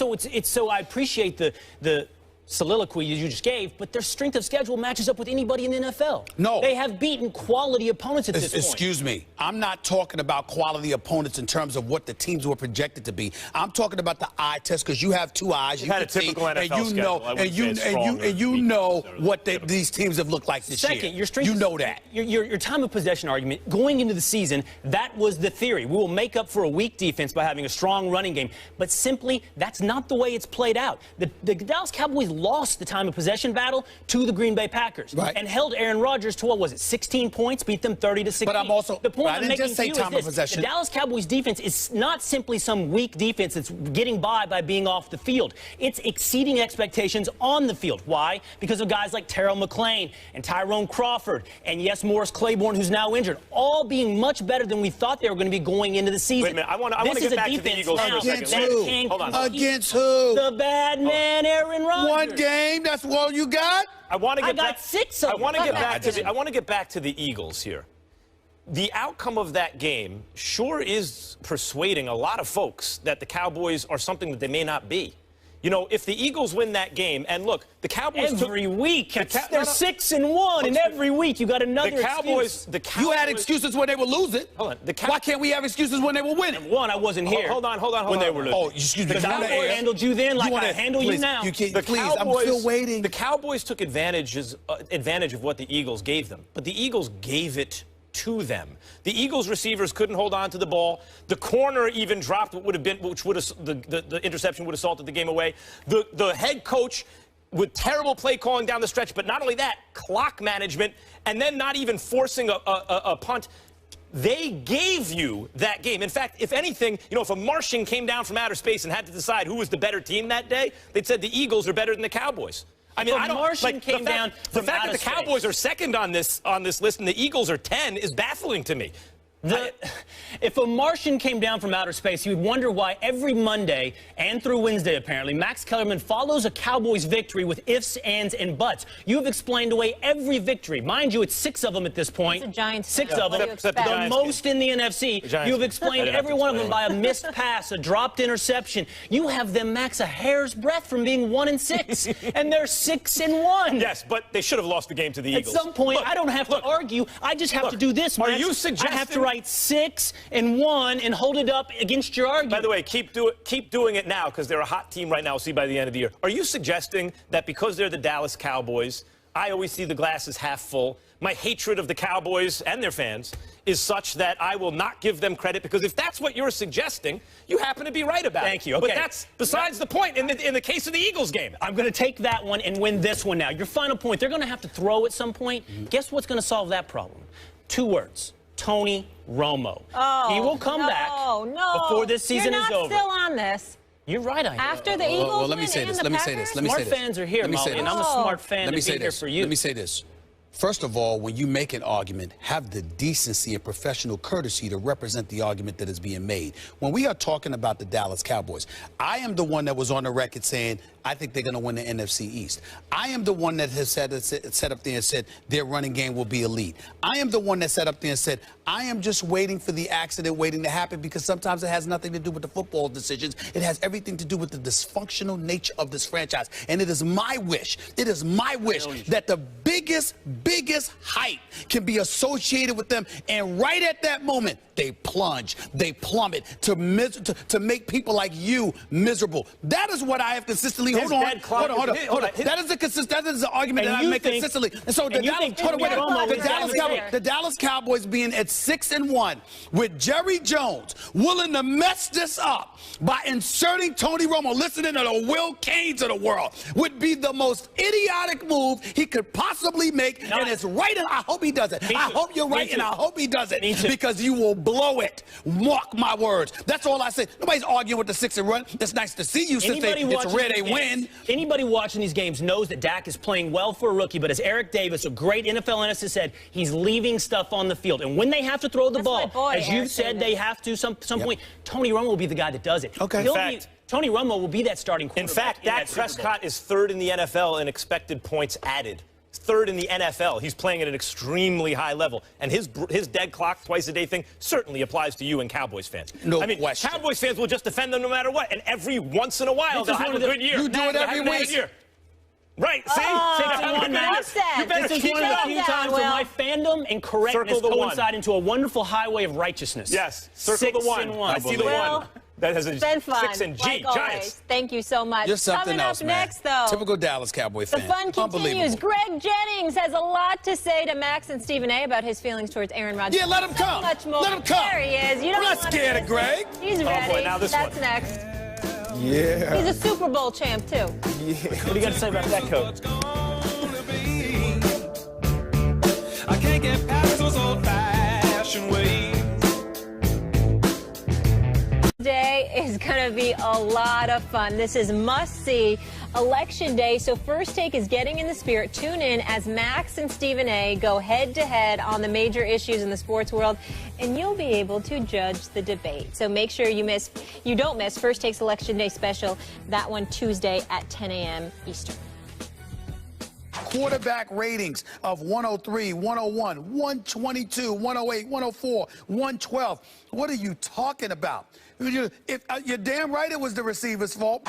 So I appreciate the soliloquy you just gave, but their strength of schedule matches up with anybody in the NFL. No. They have beaten quality opponents at this point. Excuse me. I'm not talking about quality opponents in terms of what the teams were projected to be. I'm talking about the eye test, because you have 2 eyes. You had a typical NFL schedule. And you know what these teams have looked like this year. Second, your strength. You know that. Your time of possession argument, going into the season, that was the theory. We will make up for a weak defense by having a strong running game. But simply, that's not the way it's played out. The Dallas Cowboys lost the time of possession battle to the Green Bay Packers, and held Aaron Rodgers to, what was it, 16 points, beat them 30-16. But I'm also, the point I didn't just say time of possession. The Dallas Cowboys defense is not simply some weak defense that's getting by being off the field. It's exceeding expectations on the field. Why? Because of guys like Terrell McClain and Tyrone Crawford and, yes, Morris Claiborne, who's now injured, all being much better than we thought they were going to be going into the season. Wait a minute. I want to get back to the Eagles for a second. Hold on. Against who? The bad man, Aaron Rodgers. One game. That's all you got? I got 6 of them. I want to get back to the Eagles here. The outcome of that game sure is persuading a lot of folks that the Cowboys are something that they may not be. You know, if the Eagles win that game, and look, the Cowboys every week. They're 6-1, and every week you got another excuse. You had excuses when they were losing. Hold on. Why can't we have excuses when they were winning? One, I wasn't here. Hold on. When they were losing. Oh, excuse me. The Cowboys handled you then like I handle you now. You can't, please, I'm still waiting. The Cowboys took advantage of what the Eagles gave them, but the Eagles gave it to them. The Eagles receivers couldn't hold on to the ball. The corner even dropped what would have been, the interception would have salted the game away. The head coach with terrible play calling down the stretch, but not only that, clock management, and then not even forcing a punt. They gave you that game. In fact, if anything, you know, if a Martian came down from outer space and had to decide who was the better team that day, they'd said the Eagles are better than the Cowboys. I mean, the fact that the Cowboys are second on this list and the Eagles are 10 is baffling to me. If a Martian came down from outer space, you would wonder why every Monday and through Wednesday, apparently, Max Kellerman follows a Cowboys victory with ifs, ands, and buts. You have explained away every victory. Mind you, it's 6 of them at this point. It's a Giants 6 of them. The most in the NFC. You have explained every one of them by a missed pass, a dropped interception. You have them, Max, a hair's breadth from being 1-6, and they're 6-1. Yes, but they should have lost the game to the Eagles. At some point, I don't have to argue. I just have to do this, Max. Are you suggesting... I have to write 6-1 and hold it up against your argument. By the way, keep doing it now because they're a hot team right now. We'll see by the end of the year. Are you suggesting that because they're the Dallas Cowboys, I always see the glass as half full? My hatred of the Cowboys and their fans is such that I will not give them credit, because if that's what you're suggesting, you happen to be right about it. Thank you. Okay. But that's besides the point in the case of the Eagles game. I'm going to take that one and win this one now. Your final point, they're going to have to throw at some point. Guess what's going to solve that problem? 2 words. Tony Romo. Oh, he will come back before this season is over. You're not still on this. You're right, I am. After the Eagles well, let me say this. Smart fans are here, Molly, and I'm a smart fan to be here for you. Let me say this. First of all, when you make an argument, have the decency and professional courtesy to represent the argument that is being made. When we are talking about the Dallas Cowboys, I am the one that was on the record saying I think they're going to win the NFC East. I am the one that has set up there and said their running game will be elite. I am the one that set up there and said I am just waiting for the accident waiting to happen, because sometimes it has nothing to do with the football decisions. It has everything to do with the dysfunctional nature of this franchise. And it is my wish that the biggest hype can be associated with them, and right at that moment they plunge, they plummet to make people like you miserable. That is what I have consistently. Hold on. That is the argument that I make consistently. And so the Dallas Cowboys being at 6-1 with Jerry Jones willing to mess this up by inserting Tony Romo, listening to the Will Canes of the world, would be the most idiotic move he could possibly make. And it's right, and I hope he does it. I hope you're right, and I hope he does it, because you will blow it. Mark my words. That's all I say. Nobody's arguing with the 6-run. It's nice to see you since it's rare they win. Anybody watching these games knows that Dak is playing well for a rookie, but as Eric Davis, a great NFL analyst, has said, he's leaving stuff on the field. And when they have to throw the ball, as you've said, they have to some point, Tony Romo will be the guy that does it. Okay. Tony Romo will be that starting quarterback. In fact, Dak Prescott is 3rd in the NFL in expected points added. 3rd in the NFL. He's playing at an extremely high level. And his dead clock, twice-a-day thing certainly applies to you and Cowboys fans. No question. Cowboys fans will just defend them no matter what. And every once in a while, they'll have a good year. You do it every week. Right, see? This is one of the few times where my fandom and correctness coincide into a wonderful highway of righteousness. Yes, circle the 1. I see the 1. That has a been fun. 6 and G. Like Giants. Thank you so much. You're something Coming else, up man. next, though. Typical Dallas Cowboy fan. The fun continues. Greg Jennings has a lot to say to Max and Stephen A. about his feelings towards Aaron Rodgers. Yeah, let him come. Much more. Let him come. There he is. You I'm not scared of Greg. He's ready. Boy, now this That's one. next. Yeah. He's a Super Bowl champ, too. Yeah. What do you got to say about that, Coach? I can't get past those old-fashioned ways. Today is going to be a lot of fun. This is must-see Election Day, so First Take is getting in the spirit. Tune in as Max and Stephen A. go head-to-head on the major issues in the sports world, and you'll be able to judge the debate. So make sure you don't miss First Take's Election Day special, that one Tuesday at 10 a.m. Eastern. Quarterback ratings of 103, 101, 122, 108, 104, 112. What are you talking about? You're damn right it was the receiver's fault.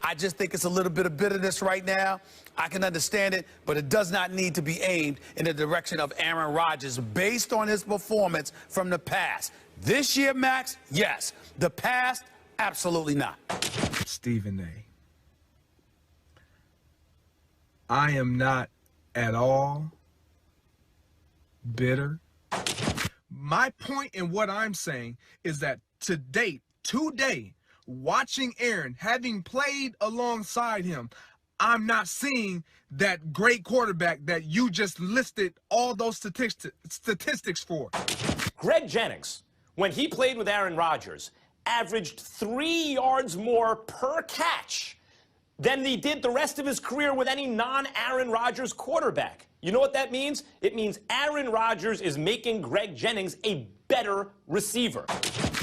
I just think it's a little bit of bitterness right now. I can understand it, but it does not need to be aimed in the direction of Aaron Rodgers based on his performance from the past. This year, Max, yes. The past, absolutely not. Stephen A. I am not at all bitter. My point in what I'm saying is that today, watching Aaron, having played alongside him, I'm not seeing that great quarterback that you just listed all those statistics for. Greg Jennings, when he played with Aaron Rodgers, averaged 3 yards more per catch than he did the rest of his career with any non-Aaron Rodgers quarterback. You know what that means? It means Aaron Rodgers is making Greg Jennings a better receiver.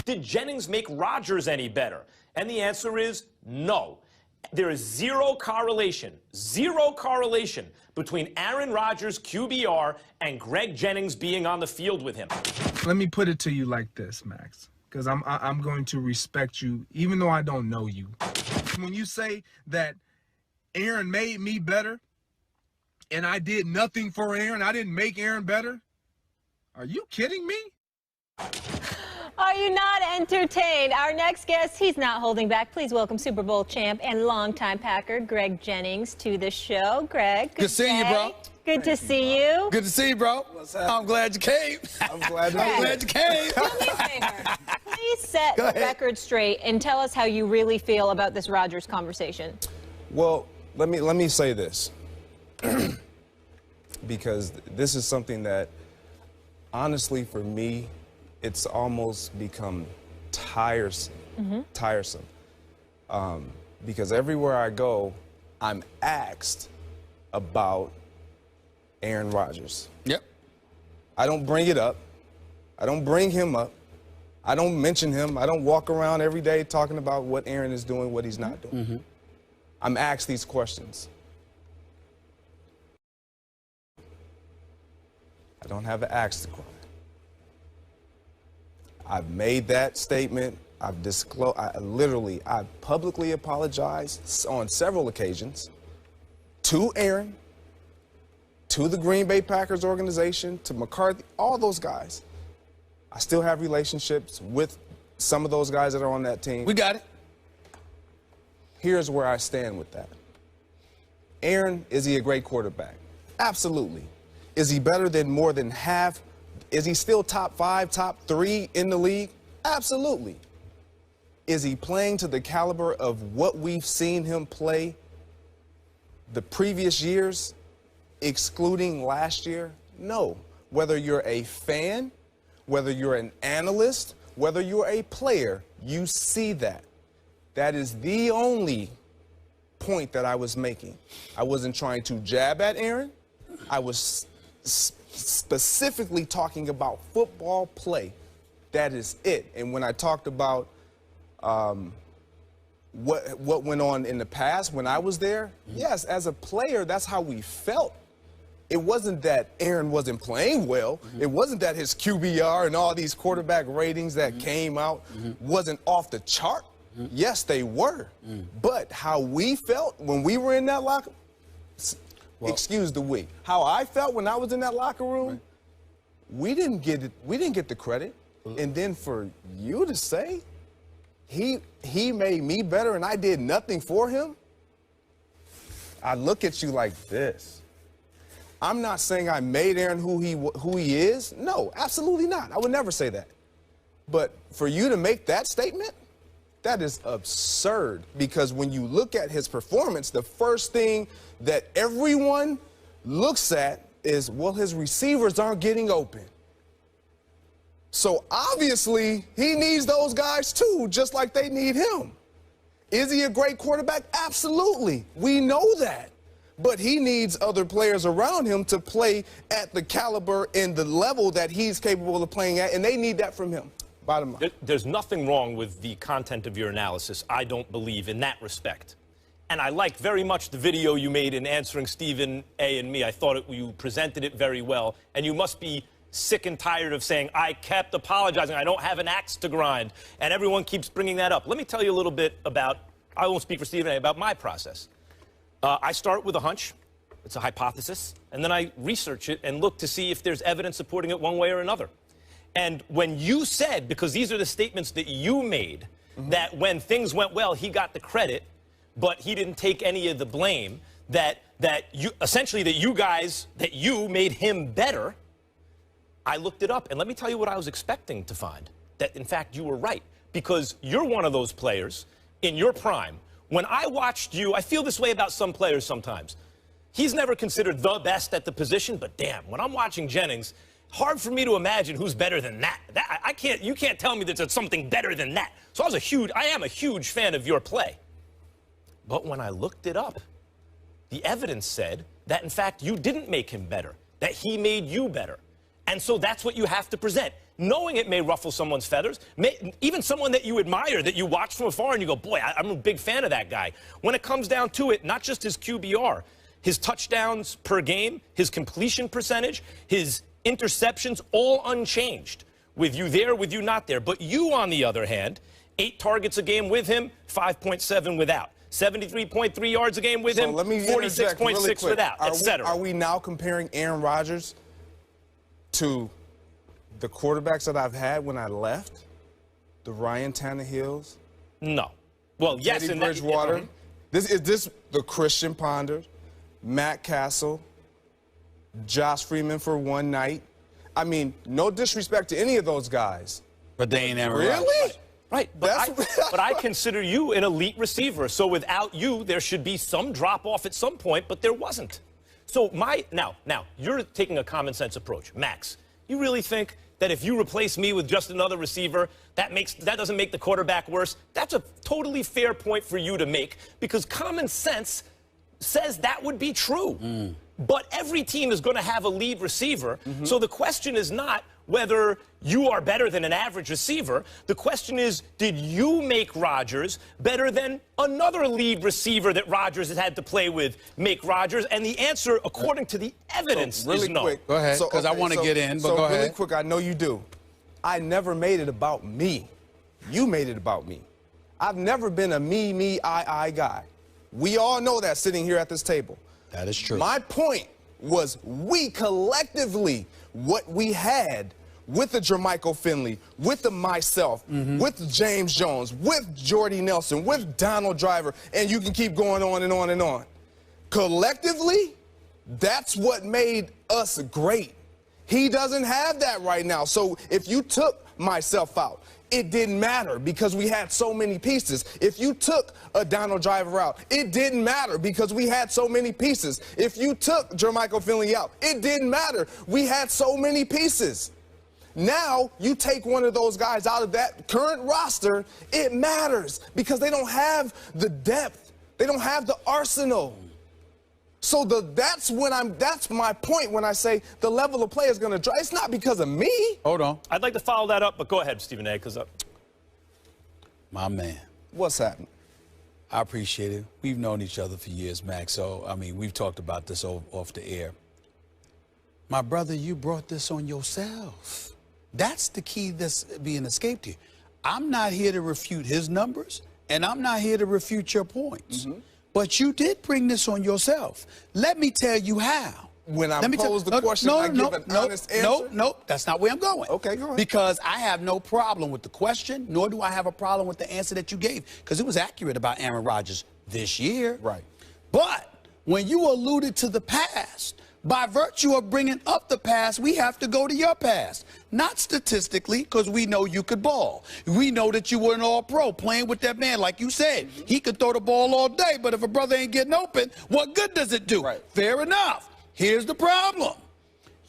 Did Jennings make Rodgers any better? And the answer is no. There is zero correlation between Aaron Rodgers' QBR and Greg Jennings being on the field with him. Let me put it to you like this, Max, because I'm going to respect you even though I don't know you. When you say that Aaron made me better and I did nothing for Aaron, I didn't make Aaron better, are you kidding me? Are you not entertained? Our next guest, he's not holding back. Please welcome Super Bowl champ and longtime Packer, Greg Jennings, to the show. Greg, good seeing you, bro. Good to see you. Good to see you, bro. What's happening? I'm glad you came. I'm glad you came. Do me a favor. Please set the record straight and tell us how you really feel about this Rodgers conversation. Well, let me say this. Because this is something that, honestly, for me, it's almost become tiresome. Because everywhere I go, I'm asked about Aaron Rodgers. Yep. I don't bring it up. I don't bring him up. I don't mention him. I don't walk around every day talking about what Aaron is doing, what he's not doing. I'm asked these questions. I don't have an axe to grind. I've made that statement. I've disclosed. I publicly apologized on several occasions to Aaron, to the Green Bay Packers organization, to McCarthy, all those guys. I still have relationships with some of those guys that are on that team. We got it. Here's where I stand with that. Aaron, is he a great quarterback? Absolutely. Is he better than more than half? Is he still top 5, top 3 in the league? Absolutely. Is he playing to the caliber of what we've seen him play the previous years, excluding last year? No. Whether you're a fan, whether you're an analyst, whether you're a player, you see that. That is the only point that I was making. I wasn't trying to jab at Aaron. I was specifically talking about football play. That is it. And when I talked about what went on in the past when I was there, yes, as a player, that's how we felt. It wasn't that Aaron wasn't playing well. It wasn't that his QBR and all these quarterback ratings that came out wasn't off the chart. Yes, they were. But how we felt when we were in that locker, excuse the we, how I felt when I was in that locker room, we didn't get it. We didn't get the credit. And then for you to say he made me better and I did nothing for him, I look at you like this. I'm not saying I made Aaron who he is. No, absolutely not. I would never say that. But for you to make that statement, that is absurd, because when you look at his performance, the first thing that everyone looks at is, well, his receivers aren't getting open. So obviously he needs those guys too, just like they need him. Is he a great quarterback? Absolutely. We know that. But he needs other players around him to play at the caliber and the level that he's capable of playing at, and they need that from him. Bottom line. There's nothing wrong with the content of your analysis, I don't believe, in that respect. And I liked very much the video you made in answering Stephen A. and me. I thought you presented it very well. And you must be sick and tired of saying, I kept apologizing, I don't have an axe to grind. And everyone keeps bringing that up. Let me tell you a little bit about I won't speak for Stephen A. about my process. I start with a hunch. It's a hypothesis. And then I research it and look to see if there's evidence supporting it one way or another. And when you said, because these are the statements that you made, that when things went well, he got the credit, but he didn't take any of the blame, that you essentially that you made him better, I looked it up. And let me tell you what I was expecting to find, that in fact you were right, because you're one of those players in your prime. When I watched you, I feel this way about some players sometimes. He's never considered the best at the position, but damn, when I'm watching Jennings, hard for me to imagine who's better than that. You can't tell me that there's something better than that. So I am a huge fan of your play. But when I looked it up, the evidence said that in fact you didn't make him better, that he made you better. And so that's what you have to present. Knowing it may ruffle someone's feathers, even someone that you admire, that you watch from afar and you go, boy, I'm a big fan of that guy. When it comes down to it, not just his QBR, his touchdowns per game, his completion percentage, his interceptions, all unchanged. With you there, with you not there. But you, on the other hand, 8 targets a game with him, 5.7 without. 73.3 yards a game with him, 46.6 without, etc. Are we now comparing Aaron Rodgers to the quarterbacks that I've had when I left? The Ryan Tannehills? No. Well, yes. Teddy Bridgewater? Is this the Christian Ponder? Matt Castle? Josh Freeman for one night? I mean, no disrespect to any of those guys. But they ain't Aaron Rodgers. Really? Right, but I consider you an elite receiver. So without you, there should be some drop-off at some point, but there wasn't. So now, you're taking a common-sense approach. Max, you really think that if you replace me with just another receiver, that doesn't make the quarterback worse? That's a totally fair point for you to make, because common sense says that would be true. But every team is going to have a lead receiver. So the question is not whether you are better than an average receiver. The question is, did you make Rodgers better than another lead receiver that Rodgers has had to play with make Rodgers? And the answer, according to the evidence, really is no. Quick. Go ahead, because I want to get in, but go ahead. Really quick, I know you do. I never made it about me. You made it about me. I've never been a me, I guy. We all know that sitting here at this table. That is true. My point was we collectively, what we had with the Jermichael Finley, with the myself, with James Jones, with Jordy Nelson, with Donald Driver, and you can keep going on and on and on. Collectively, that's what made us great. He doesn't have that right now. So if you took myself out, it didn't matter because we had so many pieces. If you took a Donald Driver out, it didn't matter because we had so many pieces. If you took Jermichael Finley out, it didn't matter. We had so many pieces. Now, you take one of those guys out of that current roster, it matters because they don't have the depth. They don't have the arsenal. So that's my point when I say the level of play is going to drop. It's not because of me. Hold on. I'd like to follow that up, but go ahead, Stephen A., because My man. What's happening? I appreciate it. We've known each other for years, Max, so, I mean, we've talked about this off the air. My brother, you brought this on yourself. That's the key that's being escaped here. I'm not here to refute his numbers, and I'm not here to refute your points. But you did bring this on yourself. Let me tell you how. When I pose the question, I give an honest answer? No, that's not where I'm going. Okay, go ahead. Because I have no problem with the question, nor do I have a problem with the answer that you gave, because it was accurate about Aaron Rodgers this year. Right. But when you alluded to the past, by virtue of bringing up the past, we have to go to your past. Not statistically, because we know you could ball. We know that you were an all-pro playing with that man. Like you said, he could throw the ball all day, but if a brother ain't getting open, what good does it do? Right. Fair enough. Here's the problem.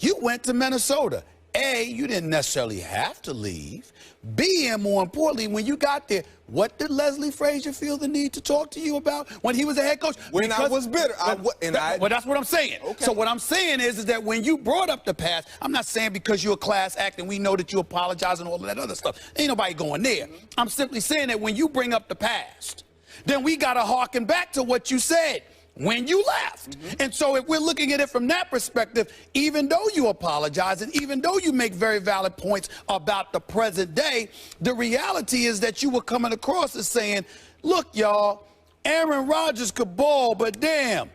You went to Minnesota. A, you didn't necessarily have to leave. B, and more importantly, when you got there, what did Leslie Frazier feel the need to talk to you about when he was a head coach? When I was bitter. Well, that's what I'm saying. Okay. So what I'm saying is that when you brought up the past, I'm not saying because you're a class act and we know that you apologize and all of that other stuff. Ain't nobody going there. I'm simply saying that when you bring up the past, then we got to harken back to what you said when you left. And so if we're looking at it from that perspective, even though you apologize and even though you make very valid points about the present day, the reality is that you were coming across as saying, look, y'all, Aaron Rodgers could ball, but damn,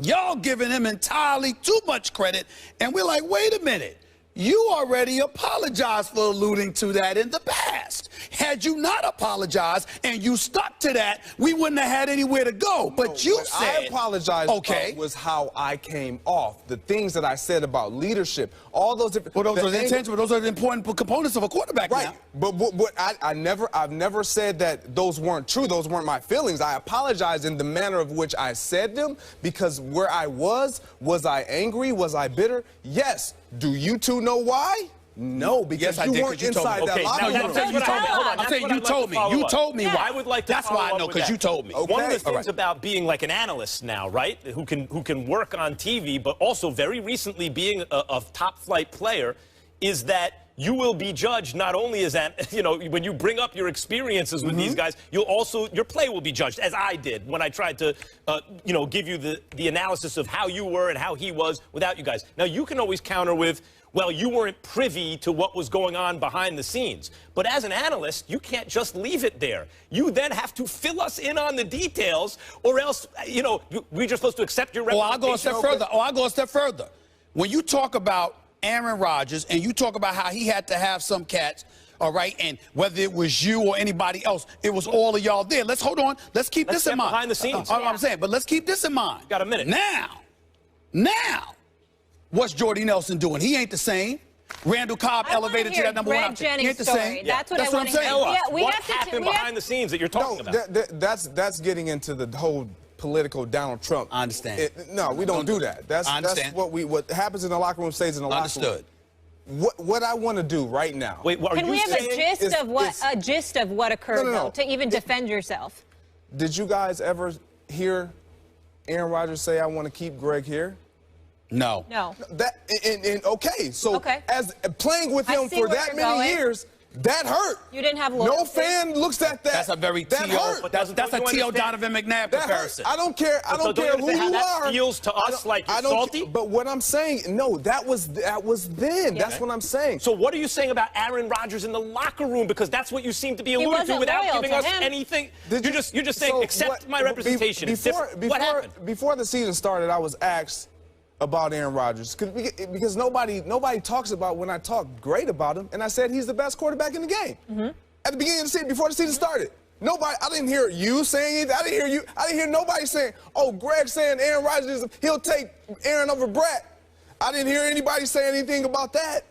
y'all giving him entirely too much credit. And we're like, wait a minute. You already apologized for alluding to that in the past. Had you not apologized and you stuck to that, we wouldn't have had anywhere to go. But you said, I apologized okay, was how I came off. The things that I said about leadership, all those different. Well, those are the intentions, those are the important components of a quarterback. Right. Now. But I've never said that those weren't true. Those weren't my feelings. I apologize in the manner of which I said them, because where I was I angry? Was I bitter? Yes. Do you two know why? No, because you weren't inside that locker room. I'm saying you told me. You told me why. I would like to That's why I know, because you told me. One of the things about being like an analyst now, right, who can work on TV, but also very recently being a top-flight player, is that you will be judged not only as, when you bring up your experiences with these guys, your play will be judged, as I did when I tried to, give you the analysis of how you were and how he was without you guys. Now, you can always counter with, well, you weren't privy to what was going on behind the scenes. But as an analyst, you can't just leave it there. You then have to fill us in on the details, or else, we're just supposed to accept your representation. I'll go a step further. When you talk about Aaron Rodgers and you talk about how he had to have some cats, all right, and whether it was you or anybody else, it was all of y'all there. Let's hold on. Let's keep this in mind. Behind the scenes. I'm saying, but let's keep this in mind. Got a minute. Now, what's Jordy Nelson doing? He ain't the same. Randall Cobb elevated to that number one option. He ain't the same. That's what I'm saying. What happened behind the scenes that you're talking about? That's getting into the whole political Donald Trump. I understand. No, we don't do that. That's what happens in the locker room stays in the locker room. Understood. What I want to do right now. Wait, what are Can we have a gist of what occurred, though, to even defend yourself? Did you guys ever hear Aaron Rodgers say, "I want to keep Greg here"? No. Okay, so as playing with him for that many years, that hurt. You didn't have loyalty. No fan looks at that. That's a very that's a T.O. Donovan McNabb comparison. I don't care. I don't care who you are. That feels to us like you're salty. But what I'm saying, no, that was then. Yeah. That's what I'm saying. So what are you saying about Aaron Rodgers in the locker room? Because that's what you seem to be alluding to without giving us anything. You're just saying accept my representation. Before the season started, I was asked about Aaron Rodgers because nobody talks about when I talk great about him, and I said he's the best quarterback in the game at the beginning of the season, before the season started. I didn't hear you saying it. I didn't hear nobody saying, "Oh, Greg saying Aaron Rodgers, he'll take Aaron over Brett." I didn't hear anybody say anything about that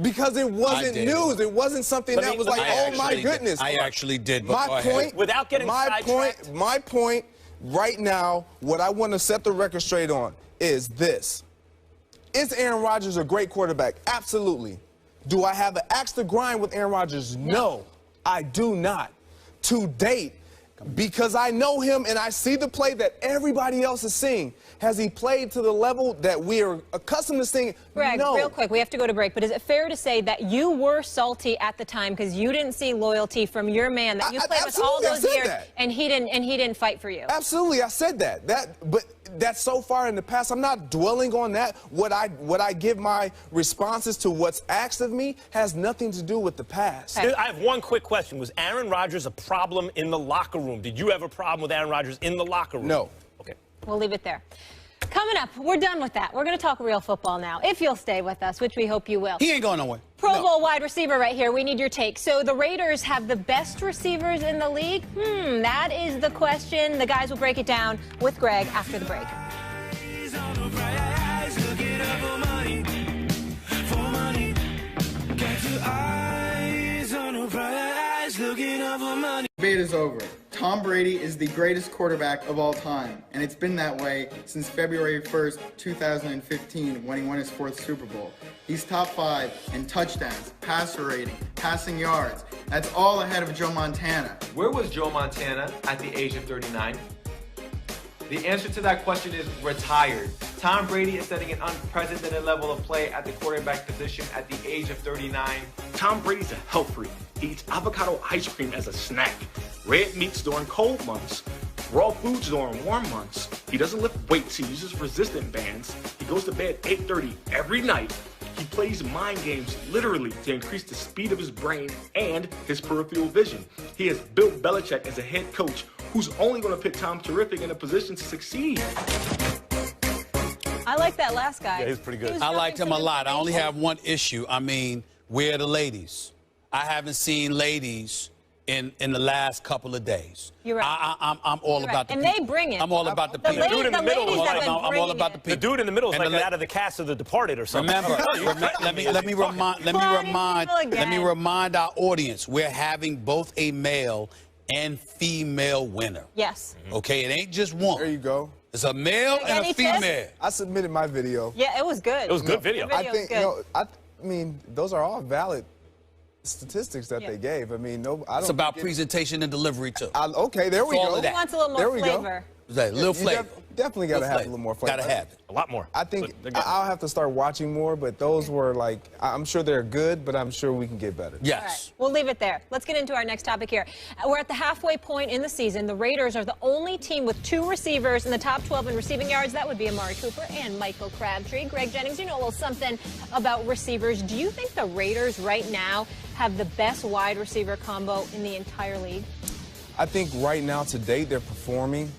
because it wasn't news. It wasn't something that was like, "Oh my goodness." I actually did. My point, without getting sidetracked. My point right now, what I want to set the record straight on is this. Is Aaron Rodgers a great quarterback? Absolutely. Do I have an axe to grind with Aaron Rodgers? No, I do not. To date, because I know him and I see the play that everybody else is seeing. Has he played to the level that we are accustomed to seeing? Greg, no. Real quick, we have to go to break, but is it fair to say that you were salty at the time because you didn't see loyalty from your man that you played with all those years and he didn't fight for you? Absolutely, I said that. But that's so far in the past. I'm not dwelling on that. What I give my responses to what's asked of me has nothing to do with the past. I have one quick question. Was Aaron Rodgers a problem in the locker room? Did you have a problem with Aaron Rodgers in the locker room? No. Okay. We'll leave it there. Coming up, we're done with that. We're going to talk real football now, if you'll stay with us, which we hope you will. He ain't going nowhere. Pro Bowl wide receiver right here. We need your take. So the Raiders have the best receivers in the league? That is the question. The guys will break it down with Greg after the break. Debate is over. Tom Brady is the greatest quarterback of all time, and it's been that way since February 1st, 2015, when he won his 4th Super Bowl. He's top 5 in touchdowns, passer rating, passing yards. That's all ahead of Joe Montana. Where was Joe Montana at the age of 39? The answer to that question is retired. Tom Brady is setting an unprecedented level of play at the quarterback position at the age of 39. Tom Brady's a health freak. He eats avocado ice cream as a snack, red meats during cold months, raw foods during warm months. He doesn't lift weights, he uses resistant bands. He goes to bed 8:30 every night. He plays mind games literally to increase the speed of his brain and his peripheral vision. He has Bill Belichick as a head coach who's only going to put Tom Terrific in a position to succeed. I like that last guy. Yeah, he's pretty good. I liked him a lot. I only have one issue. I mean, where are the ladies? I haven't seen ladies in the last couple of days. You're right. I'm all about the and people. they bring it. I'm all about the people. The dude in the middle was like, I'm all about the people. The dude in the middle is And like out of the cast of The Departed or something. Remember, let me remind our audience, we're having both a male and female winner. Yes. Okay, it ain't just one. There you go. It's a male and a female. I submitted my video. Yeah, it was good. It was good video. I think, I mean, those are all valid statistics that they gave. I mean, no, I don't. It's about presentation and delivery too. Okay, there we go. He wants a little more flavor. A little flavor. Definitely got to have a little more flavor. Got to have it. A lot more. I think I'll have to start watching more, but those were like, I'm sure they're good, but I'm sure we can get better. Yes. All right. We'll leave it there. Let's get into our next topic here. We're at the halfway point in the season. The Raiders are the only team with 2 receivers in the top 12 in receiving yards. That would be Amari Cooper and Michael Crabtree. Greg Jennings, you know a little something about receivers. Do you think the Raiders right now have the best wide receiver combo in the entire league? I think right now, to date, they're performing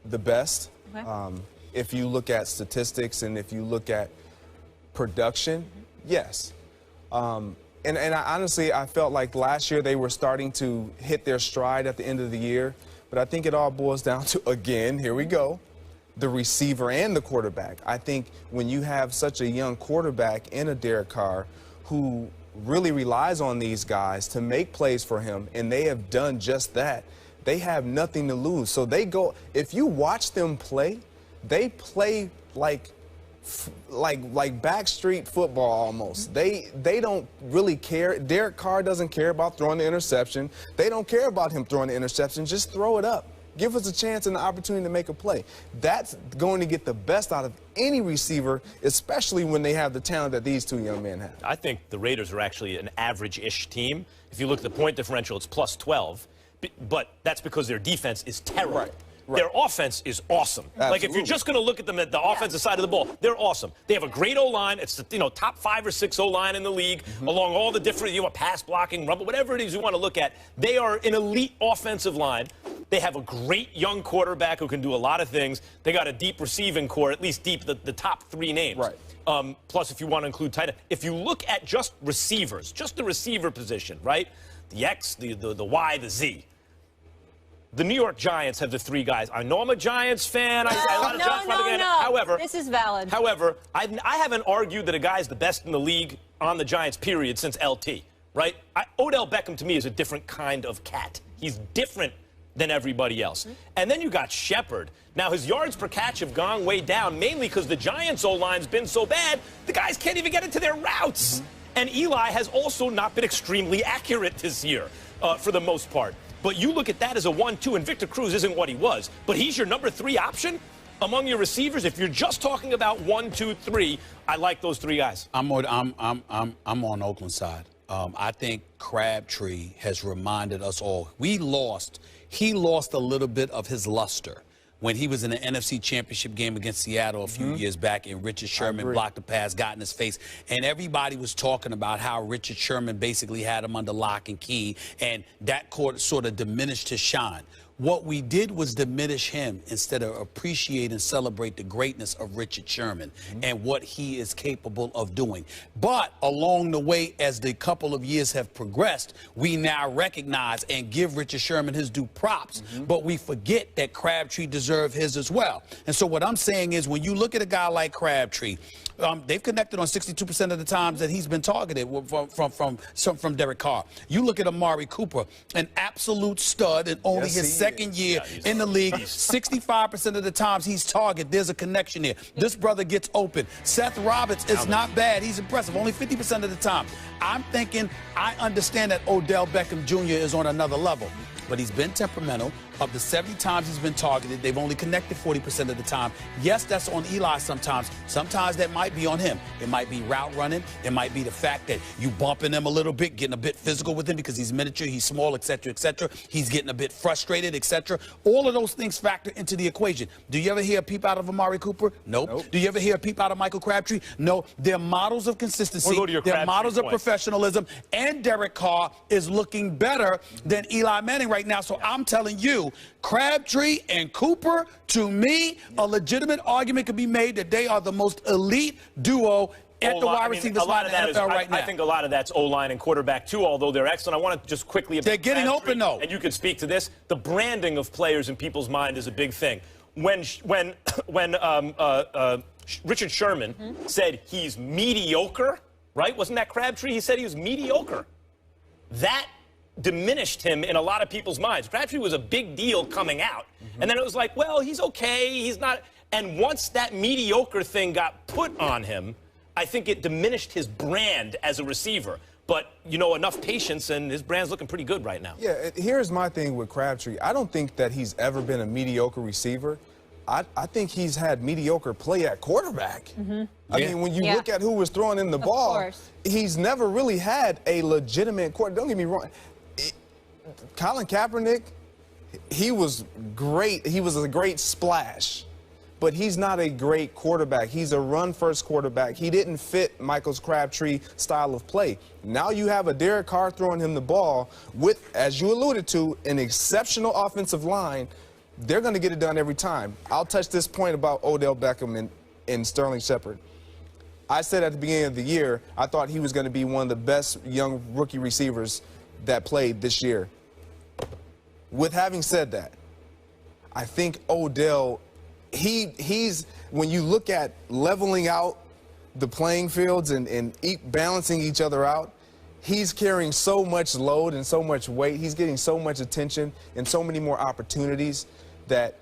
the best. Okay. If you look at statistics and if you look at production, yes. And I honestly, I felt like last year they were starting to hit their stride at the end of the year. But I think it all boils down to, again, here we go, the receiver and the quarterback. I think when you have such a young quarterback in a Derek Carr who really relies on these guys to make plays for him, and they have done just that, they have nothing to lose. So they go, if you watch them play, they play like backstreet football almost. They don't really care. Derek Carr doesn't care about throwing the interception. They don't care about him throwing the interception. Just throw it up. Give us a chance and the opportunity to make a play. That's going to get the best out of any receiver, especially when they have the talent that these 2 young men have. I think the Raiders are actually an average-ish team. If you look at the point differential, it's plus 12. But that's because their defense is terrible. Right. Their offense is awesome. Absolutely. Like, if you're just going to look at them at the offensive side of the ball, they're awesome. They have a great O-line. It's the top 5 or 6 O-line in the league, along all the different, pass blocking, rumble, whatever it is you want to look at. They are an elite offensive line. They have a great young quarterback who can do a lot of things. They got a deep receiving core, at least deep, the top 3 names. Right. Plus, if you want to include tight end. If you look at just receivers, just the receiver position, right? The X, the Y, the Z. The New York Giants have the 3 guys. I know I'm a Giants fan. However, this is valid. However, I haven't argued that a guy's the best in the league on the Giants, period, since LT, right? Odell Beckham, to me, is a different kind of cat. He's different than everybody else. And then you got Shepard. Now, his yards per catch have gone way down, mainly because the Giants' O-line's been so bad, the guys can't even get into their routes. And Eli has also not been extremely accurate this year, for the most part. But you look at that as a 1-2, and Victor Cruz isn't what he was. But he's your number 3 option among your receivers. If you're just talking about 1, 2, 3, I like those 3 guys. I'm on Oakland's side. I think Crabtree has reminded us all. He lost a little bit of his luster when he was in the NFC Championship game against Seattle a few years back, and Richard Sherman blocked the pass, got in his face, and everybody was talking about how Richard Sherman basically had him under lock and key, and that sort of diminished his shine. What we did was diminish him instead of appreciate and celebrate the greatness of Richard Sherman and what he is capable of doing. But along the way, as the couple of years have progressed, we now recognize and give Richard Sherman his due props. But we forget that Crabtree deserved his as well. And so what I'm saying is, when you look at a guy like Crabtree, they've connected on 62% of the times that he's been targeted from Derek Carr. You look at Amari Cooper, an absolute stud, and only his second year in the league. 65% of the times he's targeted, there's a connection here. This brother gets open. Seth Roberts is not bad. He's impressive, only 50% of the time. I'm thinking, I understand that Odell Beckham Jr. is on another level, but he's been temperamental. Of the 70 times he's been targeted, they've only connected 40% of the time. Yes, that's on Eli sometimes. Sometimes that might be on him. It might be route running. It might be the fact that you bumping him a little bit, getting a bit physical with him because he's miniature, he's small, etc., etc. He's getting a bit frustrated, etc. All of those things factor into the equation. Do you ever hear a peep out of Amari Cooper? Nope. Do you ever hear a peep out of Michael Crabtree? No. They're models of consistency. They're models of professionalism. And Derek Carr is looking better than Eli Manning right now. So I'm telling you, Crabtree and Cooper, to me, a legitimate argument could be made that they are the most elite duo at the wide receiver spot in the NFL right now. I think a lot of that's O-line and quarterback, too, although they're excellent. I want to just quickly about They're getting open, though. And you could speak to this. The branding of players in people's mind is a big thing. When Richard Sherman said he's mediocre, right? Wasn't that Crabtree? He said he was mediocre. That diminished him in a lot of people's minds. Crabtree was a big deal coming out. And then it was like, well, he's okay. He's not. And once that mediocre thing got put on him, I think it diminished his brand as a receiver. But, you know, enough patience, and his brand's looking pretty good right now. Yeah, here's my thing with Crabtree. I don't think that he's ever been a mediocre receiver. I think he's had mediocre play at quarterback. I mean, when you look at who was throwing him the ball, he's never really had a legitimate quarterback. Don't get me wrong. Colin Kaepernick, he was great. He was a great splash. But he's not a great quarterback. He's a run-first quarterback. He didn't fit Michael's Crabtree style of play. Now you have a Derek Carr throwing him the ball with, as you alluded to, an exceptional offensive line. They're going to get it done every time. I'll touch this point about Odell Beckham and Sterling Shepard. I said at the beginning of the year, I thought he was going to be one of the best young rookie receivers that played this year. With having said that, I think Odell, he's when you look at leveling out the playing fields and balancing each other out, he's carrying so much load and so much weight. He's getting so much attention and so many more opportunities that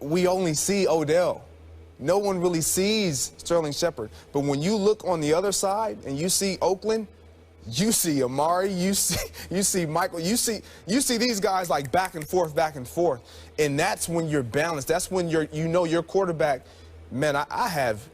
we only see Odell. No one really sees Sterling Shepard. But when you look on the other side and you see Oakland, you see Amari, you see Michael, you see these guys like back and forth, and that's when you're balanced. That's when your quarterback, man. I have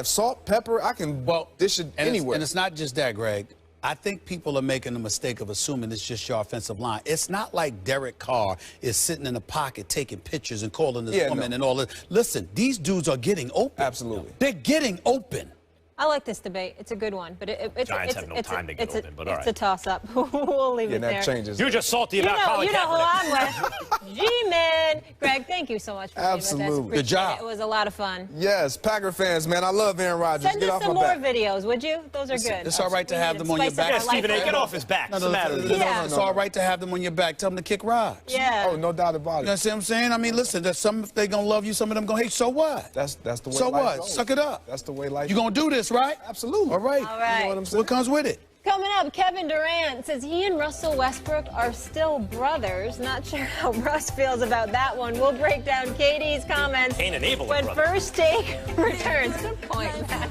salt, pepper. I can dish it anywhere. And it's not just that, Greg. I think people are making the mistake of assuming it's just your offensive line. It's not like Derek Carr is sitting in the pocket taking pictures and calling this woman and all that. Listen, these dudes are getting open. Absolutely. They're getting open. I like this debate. It's a good one, but Giants have no time to get open, but all right. It's a toss-up. We'll leave it there. That changes. You're just salty about Colin Kaepernick. You know who I'm with. G-Man. Greg, thank you so much for being with us. Absolutely. Good job. It was a lot of fun. Yes, Packer fans, man, I love Aaron Rodgers. Send us some more videos, would you? Those are good. It's all right to have them on your back. Yeah, Stephen A., get off his back. What's the matter with you? It's all right to have them on your back. Tell them to kick rocks. Yeah. Oh, no doubt about it. You know what I'm saying? I mean, listen, there's some they're going to love you, some of them going to hate. So what? That's the way so life what? goes. Suck it up. That's the way life You going to do this, right? Absolutely. All right. All right. You know what I'm saying? What comes with it? Coming up, Kevin Durant says he and Russell Westbrook are still brothers. Not sure how Russ feels about that one. We'll break down KD's comments Cain and Abel when brother. First Take returns. Good point, Matt.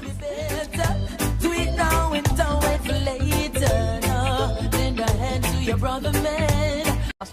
Do it now and don't wait for later. No, lend a hand to your brother, man.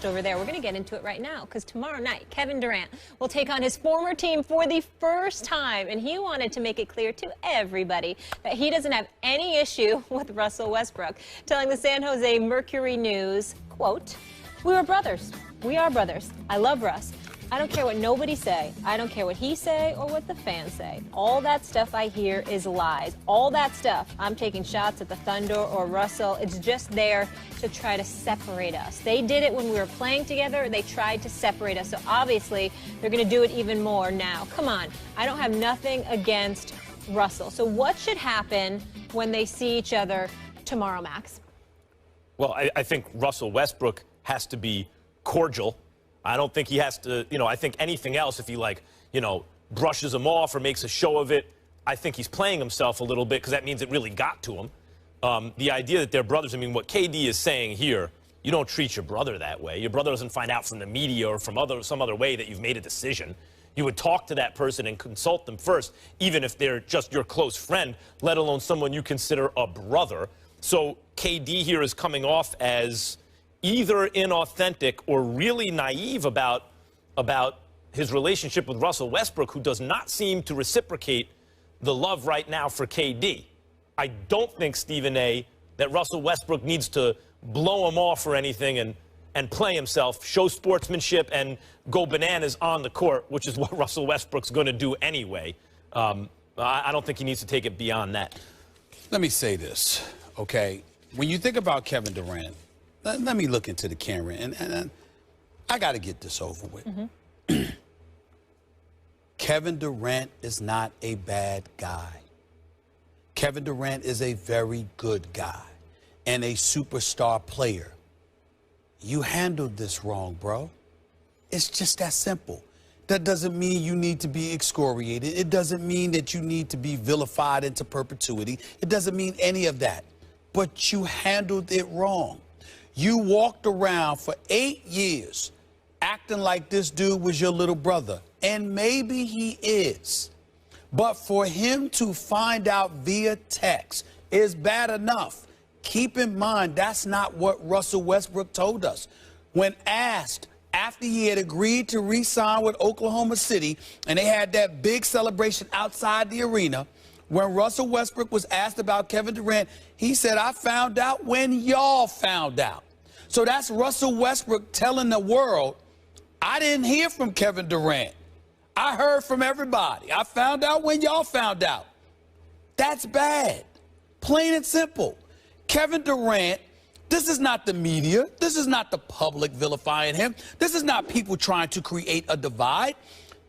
Over there. We're going to get into it right now because tomorrow night, Kevin Durant will take on his former team for the first time, and he wanted to make it clear to everybody that he doesn't have any issue with Russell Westbrook, telling the San Jose Mercury News, quote, "We were brothers. We are brothers. I love Russ. I don't care what nobody say. I don't care what he say or what the fans say. All that stuff I hear is lies. All that stuff. I'm taking shots at the Thunder or Russell. It's just there to try to separate us. They did it when we were playing together. They tried to separate us. So obviously they're going to do it even more now. Come on. I don't have nothing against Russell. So what should happen when they see each other tomorrow, Max? Well, I think Russell Westbrook has to be cordial. I don't think he has to, I think anything else, if he, brushes him off or makes a show of it, I think he's playing himself a little bit because that means it really got to him. The idea that they're brothers, I mean, what KD is saying here, you don't treat your brother that way. Your brother doesn't find out from the media or from some other way that you've made a decision. You would talk to that person and consult them first, even if they're just your close friend, let alone someone you consider a brother. So KD here is coming off as either inauthentic or really naive about his relationship with Russell Westbrook, who does not seem to reciprocate the love right now for KD. I don't think, Stephen A., that Russell Westbrook needs to blow him off or anything and play himself, show sportsmanship, and go bananas on the court, which is what Russell Westbrook's going to do anyway. I don't think he needs to take it beyond that. Let me say this, okay? When you think about Kevin Durant, let me look into the camera, and I got to get this over with. Kevin Durant is not a bad guy. Kevin Durant is a very good guy and a superstar player. You handled this wrong, bro. It's just that simple. That doesn't mean you need to be excoriated. It doesn't mean that you need to be vilified into perpetuity. It doesn't mean any of that. But you handled it wrong. You walked around for 8 years acting like this dude was your little brother. And maybe he is. But for him to find out via text is bad enough. Keep in mind, that's not what Russell Westbrook told us. When asked after he had agreed to re-sign with Oklahoma City and they had that big celebration outside the arena, when Russell Westbrook was asked about Kevin Durant, he said, I found out when y'all found out. So that's Russell Westbrook telling the world, I didn't hear from Kevin Durant. I heard from everybody. I found out when y'all found out. That's bad. Plain and simple. Kevin Durant, this is not the media. This is not the public vilifying him. This is not people trying to create a divide.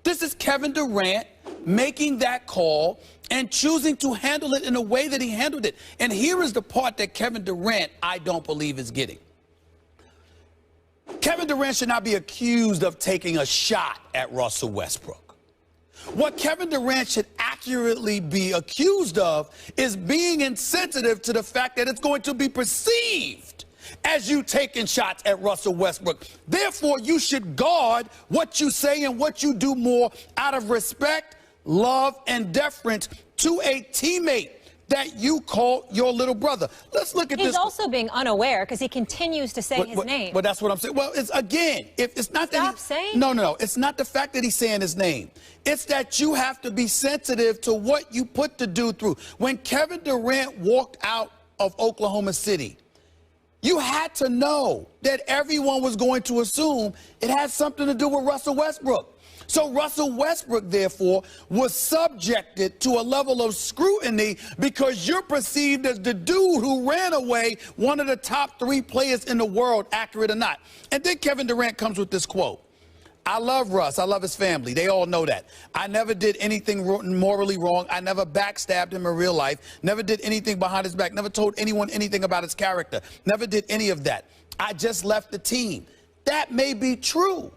This is Kevin Durant making that call and choosing to handle it in a way that he handled it. And here is the part that Kevin Durant, I don't believe, is getting. Kevin Durant should not be accused of taking a shot at Russell Westbrook. What Kevin Durant should accurately be accused of is being insensitive to the fact that it's going to be perceived as you taking shots at Russell Westbrook. Therefore, you should guard what you say and what you do more out of respect, love, and deference to a teammate that you call your little brother. Let's look at this. He's also being unaware because he continues to say his name. Well, that's what I'm saying. Well, it's again, if it's not Stop that saying. No. It's not the fact that he's saying his name. It's that you have to be sensitive to what you put the dude through. When Kevin Durant walked out of Oklahoma City, you had to know that everyone was going to assume it had something to do with Russell Westbrook. So Russell Westbrook, therefore, was subjected to a level of scrutiny because you're perceived as the dude who ran away one of the top 3 players in the world, accurate or not. And then Kevin Durant comes with this quote. I love Russ. I love his family. They all know that. I never did anything morally wrong. I never backstabbed him in real life. Never did anything behind his back. Never told anyone anything about his character. Never did any of that. I just left the team. That may be true.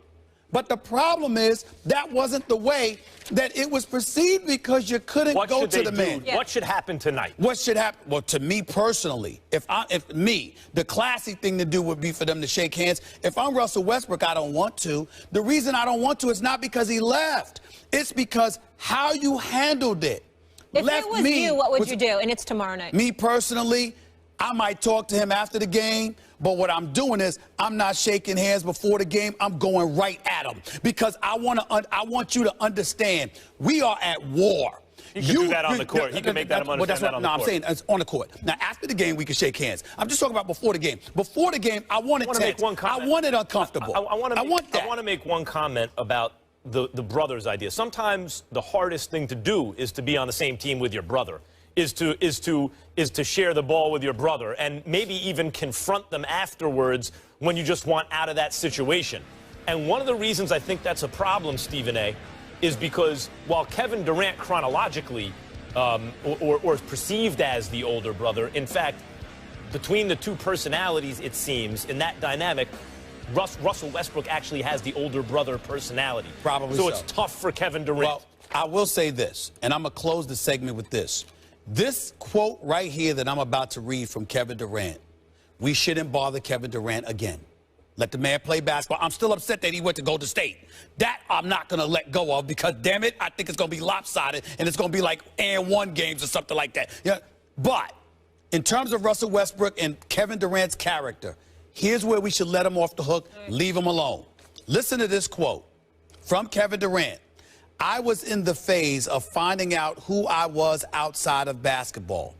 But the problem is that wasn't the way that it was perceived because you couldn't go to the man. What should happen tonight? What should happen? Well, to me personally, if the classy thing to do would be for them to shake hands. If I'm Russell Westbrook, I don't want to. The reason I don't want to is not because he left. It's because how you handled it. If it was you, what would you do? And it's tomorrow night. Me personally, I might talk to him after the game, but what I'm doing is I'm not shaking hands before the game. I'm going right at him because I want you to understand we are at war. He can do that on the court. He can make that understand that on the court. I'm saying it's on the court. Now, after the game, we can shake hands. I'm just talking about before the game. Before the game, I want it tense. I want it uncomfortable. I want to make one comment about the brothers idea. Sometimes the hardest thing to do is to be on the same team with your brother. Is to share the ball with your brother and maybe even confront them afterwards when you just want out of that situation. And one of the reasons I think that's a problem, Stephen A., is because while Kevin Durant chronologically or is perceived as the older brother, in fact, between the two personalities, it seems, in that dynamic, Russell Westbrook actually has the older brother personality. Probably so. It's tough for Kevin Durant. Well, I will say this, and I'm going to close the segment with this. This quote right here that I'm about to read from Kevin Durant, we shouldn't bother Kevin Durant again. Let the man play basketball. I'm still upset that he went to Golden State. That I'm not going to let go of because, damn it, I think it's going to be lopsided and it's going to be like and 1 games or something like that. Yeah. But in terms of Russell Westbrook and Kevin Durant's character, here's where we should let him off the hook, leave him alone. Listen to this quote from Kevin Durant. I was in the phase of finding out who I was outside of basketball.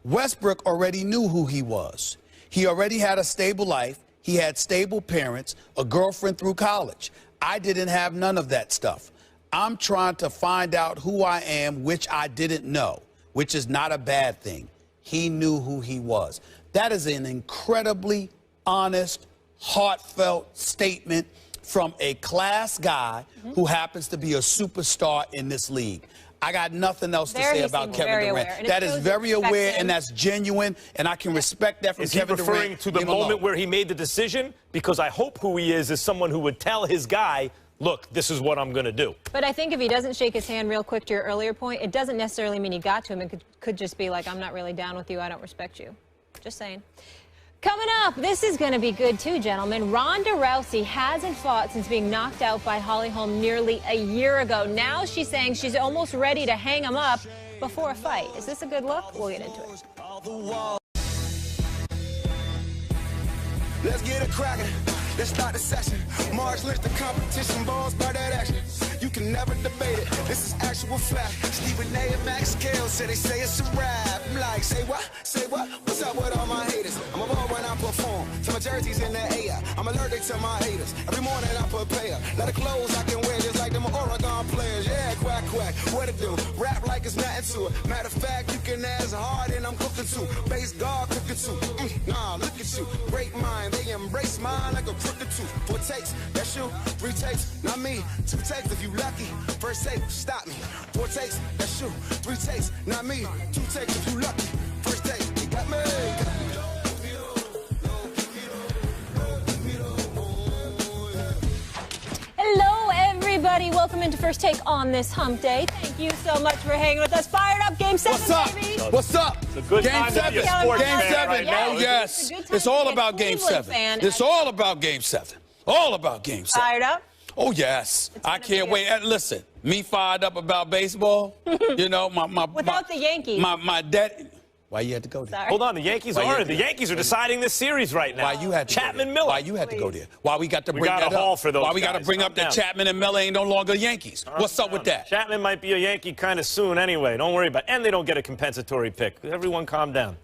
Westbrook already knew who he was. He already had a stable life. He had stable parents, a girlfriend through college. I didn't have none of that stuff. I'm trying to find out who I am, which I didn't know, which is not a bad thing. He knew who he was. That is an incredibly honest, heartfelt statement from a class guy who happens to be a superstar in this league. I got nothing else to say about Kevin Durant. That is very aware and that's genuine, and I can respect that from Kevin Durant. Is he referring to the moment where he made the decision? Because I hope who he is someone who would tell his guy, look, this is what I'm going to do. But I think if he doesn't shake his hand real quick to your earlier point, it doesn't necessarily mean he got to him. It could just be like, I'm not really down with you. I don't respect you. Just saying. Coming up, this is going to be good too, gentlemen. Ronda Rousey hasn't fought since being knocked out by Holly Holm nearly a year ago. Now she's saying she's almost ready to hang him up before a fight. Is this a good look? We'll get into it. Let's get it cracking. Let's start the session. March list the competition, balls by that action. You can never debate it. This is actual fact. Stephen A. and Max Scale said they say it's a rap. I'm like, say what? Say what? What's up with all my haters? I'm a ball when I perform. So my jersey's in the air. I'm allergic to my haters. Every morning I prepare. Let the clothes I can wear just like them Oregon players. Yeah, quack, quack. What it do? Rap like it's nothing to it. Matter of fact, you can ask hard and I'm cooking too. Base guard cooking too. Nah, look at you. Great mind. They embrace mine like a crooked tooth. 4 takes, that's you. 3 takes, not me. 2 takes if you lucky. First take, stop me. 4 takes, that's you. 3 takes, not me. 2 takes if you lucky. First take, you got me. Hello, everybody. Welcome into First Take on this hump day. Thank you so much for hanging with us. Fired up, Game 7, What's up? baby. What's up? It's a good Game time to 7. be a sports Game fan 7. right now. Oh, yes. It's It's all about Game 7. It's all about Game 7. All about Game 7. Fired up? Oh, yes. I can't wait. And listen, me fired up about baseball. You know, Without the Yankees. My dad. Why you had to go there? Sorry. Hold on, the Yankees are deciding this series right now. Why you had to Chapman go there? Miller. Why you had to go there? Why we got to bring got that a haul up? for those Why we got to guys? bring up that Chapman and Miller ain't no longer Yankees? What's up with that? Chapman might be a Yankee kind of soon anyway. Don't worry about it. And they don't get a compensatory pick. Everyone calm down.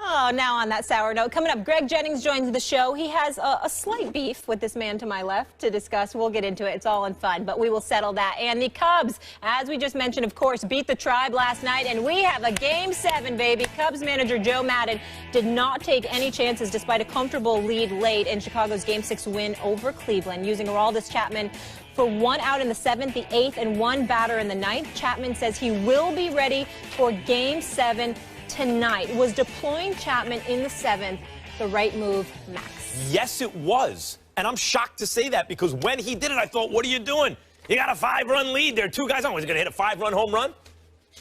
Oh, now on that sour note, coming up, Greg Jennings joins the show. He has a slight beef with this man to my left to discuss. We'll get into it. It's all in fun, but we will settle that. And the Cubs, as we just mentioned, of course, beat the Tribe last night, and we have a Game 7, baby. Cubs manager Joe Maddon did not take any chances despite a comfortable lead late in Chicago's Game 6 win over Cleveland, using Aroldis Chapman for 1 out in the 7th, the 8th, and 1 batter in the 9th. Chapman says he will be ready for Game 7 tonight. Was deploying Chapman in the 7th the right move, Max? Yes, it was. And I'm shocked to say that because when he did it, I thought, what are you doing? You got a 5-run lead. There are 2 guys on. Was he going to hit a 5-run home run?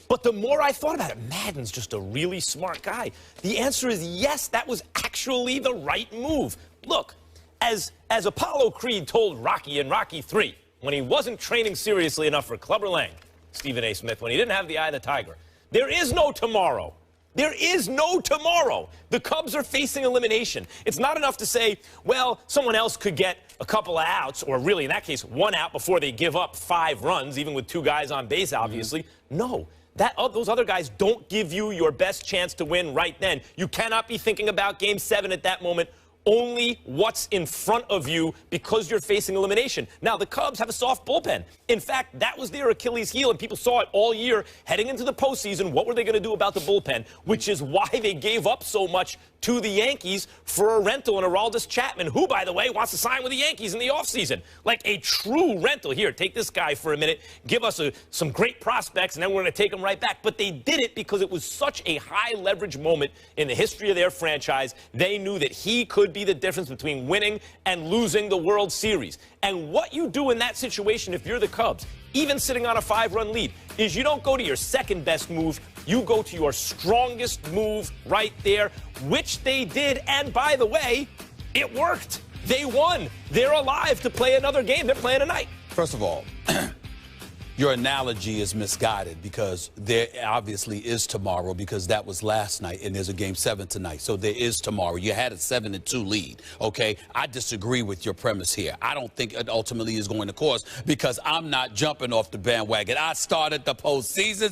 But the more I thought about it, Madden's just a really smart guy. The answer is yes, that was actually the right move. Look, as Apollo Creed told Rocky in Rocky III, when he wasn't training seriously enough for Clubber Lang, Stephen A. Smith, when he didn't have the eye of the tiger, there is no tomorrow. There is no tomorrow. The Cubs are facing elimination. It's not enough to say, well, someone else could get a couple of outs, or really, in that case, 1 out before they give up 5 runs, even with 2 guys on base, obviously. No. Those other guys don't give you your best chance to win right then. You cannot be thinking about Game 7 at that moment. Only what's in front of you because you're facing elimination. Now, the Cubs have a soft bullpen. In fact, that was their Achilles heel, and people saw it all year heading into the postseason. What were they going to do about the bullpen? Which is why they gave up so much to the Yankees for a rental in Aroldis Chapman, who, by the way, wants to sign with the Yankees in the offseason. Like a true rental. Here, take this guy for a minute. Give us some great prospects, and then we're going to take him right back. But they did it because it was such a high-leverage moment in the history of their franchise. They knew that he could be the difference between winning and losing the World Series. And what you do in that situation, if you're the Cubs, even sitting on a 5-run lead, is you don't go to your second best move. You go to your strongest move right there, which they did. And by the way, it worked. They won. They're alive to play another game. They're playing tonight. First of all, your analogy is misguided because there obviously is tomorrow because that was last night and there's a Game 7 tonight. So there is tomorrow. You had a 7-2 lead, okay? I disagree with your premise here. I don't think it ultimately is going to cost because I'm not jumping off the bandwagon. I started the postseason.